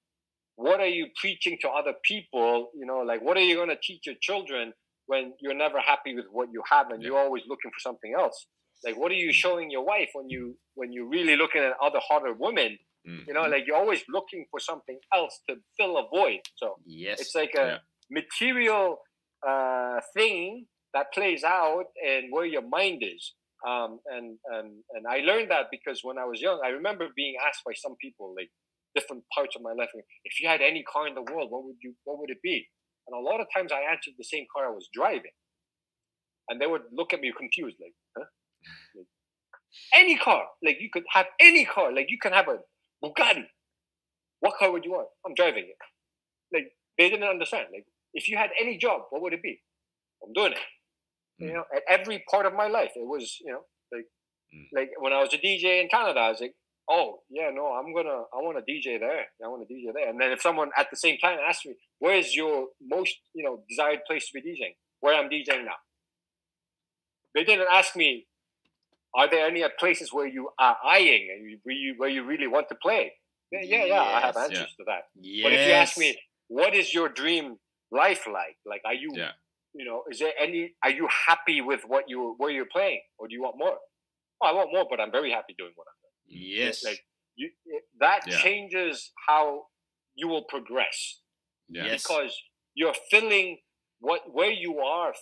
what are you preaching to other people? You know, like what are you going to teach your children when you're never happy with what you have and you're always looking for something else? Like, what are you showing your wife when you're really looking at other hotter women? You know, like you're always looking for something else to fill a void. So it's like a material thing that plays out and where your mind is. And I learned that because when I was young, I remember being asked by some people, like different parts of my life, if you had any car in the world, what would it be? And a lot of times I answered the same car I was driving. And they would look at me confused, like, huh? Like, any car. Like, you could have any car. Like, you can have a Bugatti. What car would you want? I'm driving it. Like, they didn't understand. Like, if you had any job, what would it be? I'm doing it. You know, at every part of my life, it was, you know, like when I was a DJ in Canada, I was like, oh, yeah, no, I want to DJ there. I want to DJ there. And then if someone at the same time asked me, where is your most, you know, desired place to be DJing? Where I'm DJing now. They didn't ask me, are there any places where you are eyeing and where you really want to play? Yeah, I have answers to that. Yes. But if you ask me, what is your dream life like? Like, are you, you know, are you happy with where you're playing, or do you want more? Oh, I want more, but I'm very happy doing what I'm doing. Yes. Like that changes how you will progress. Yes. Because you're filling where you are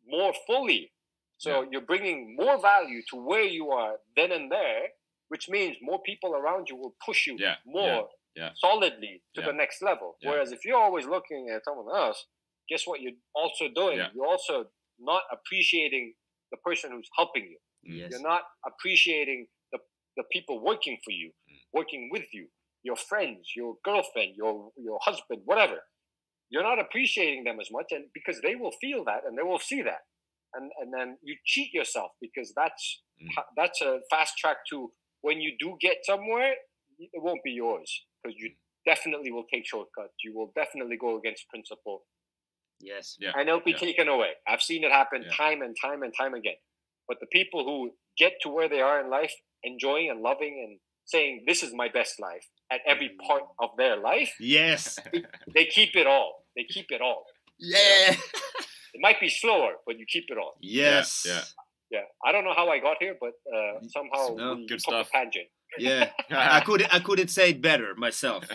more fully. So you're bringing more value to where you are then and there, which means more people around you will push you more solidly to the next level. Whereas if you're always looking at someone else, guess what you're also doing? You're also not appreciating the person who's helping you. Yes. You're not appreciating the people working for you, working with you, your friends, your girlfriend, your husband, whatever. You're not appreciating them as much, and because they will feel that and they will see that. And then you cheat yourself, because that's a fast track to when you do get somewhere, it won't be yours, because you definitely will take shortcuts. You will definitely go against principle. Yes. Yeah. And it'll be taken away. I've seen it happen time and time and time again. But the people who get to where they are in life, enjoying and loving and saying, this is my best life at every part of their life. Yes. They keep it all. They keep it all. Yeah. It might be slower, but you keep it all. Yes. Yeah. I don't know how I got here, but somehow we good took stuff. a tangent. Yeah. I couldn't say it better myself,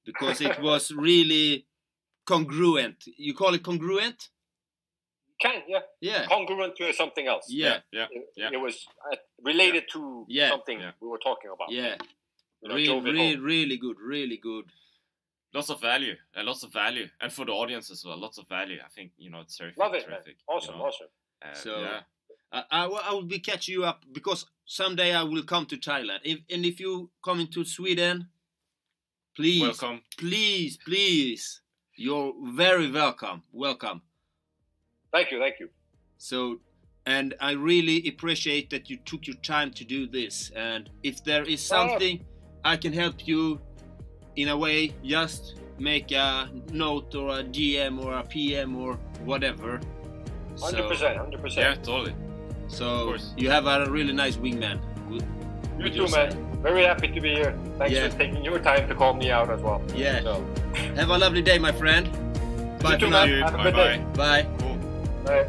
because it was really congruent. You call it congruent? Yeah. Congruent to something else. Yeah. It was related to something we were talking about. Yeah. You know, really good. Lots of value, and for the audience as well, lots of value. I think, you know, it's terrific. Love it, terrific, man. Awesome, you know? awesome. I will be catching you up, because someday I will come to Thailand. If you come into Sweden, please, welcome. Please, you're very welcome. Thank you. So, and I really appreciate that you took your time to do this. And if there is something I can help you in a way, just make a note or a DM or a PM or whatever. 100%. Yeah, totally. So you have a really nice wingman. You too, man. Very happy to be here. Thanks for taking your time to call me out as well. Yeah. So. Have a lovely day, my friend. Bye you too, for now. man. Have a good day. Bye. Cool. Bye.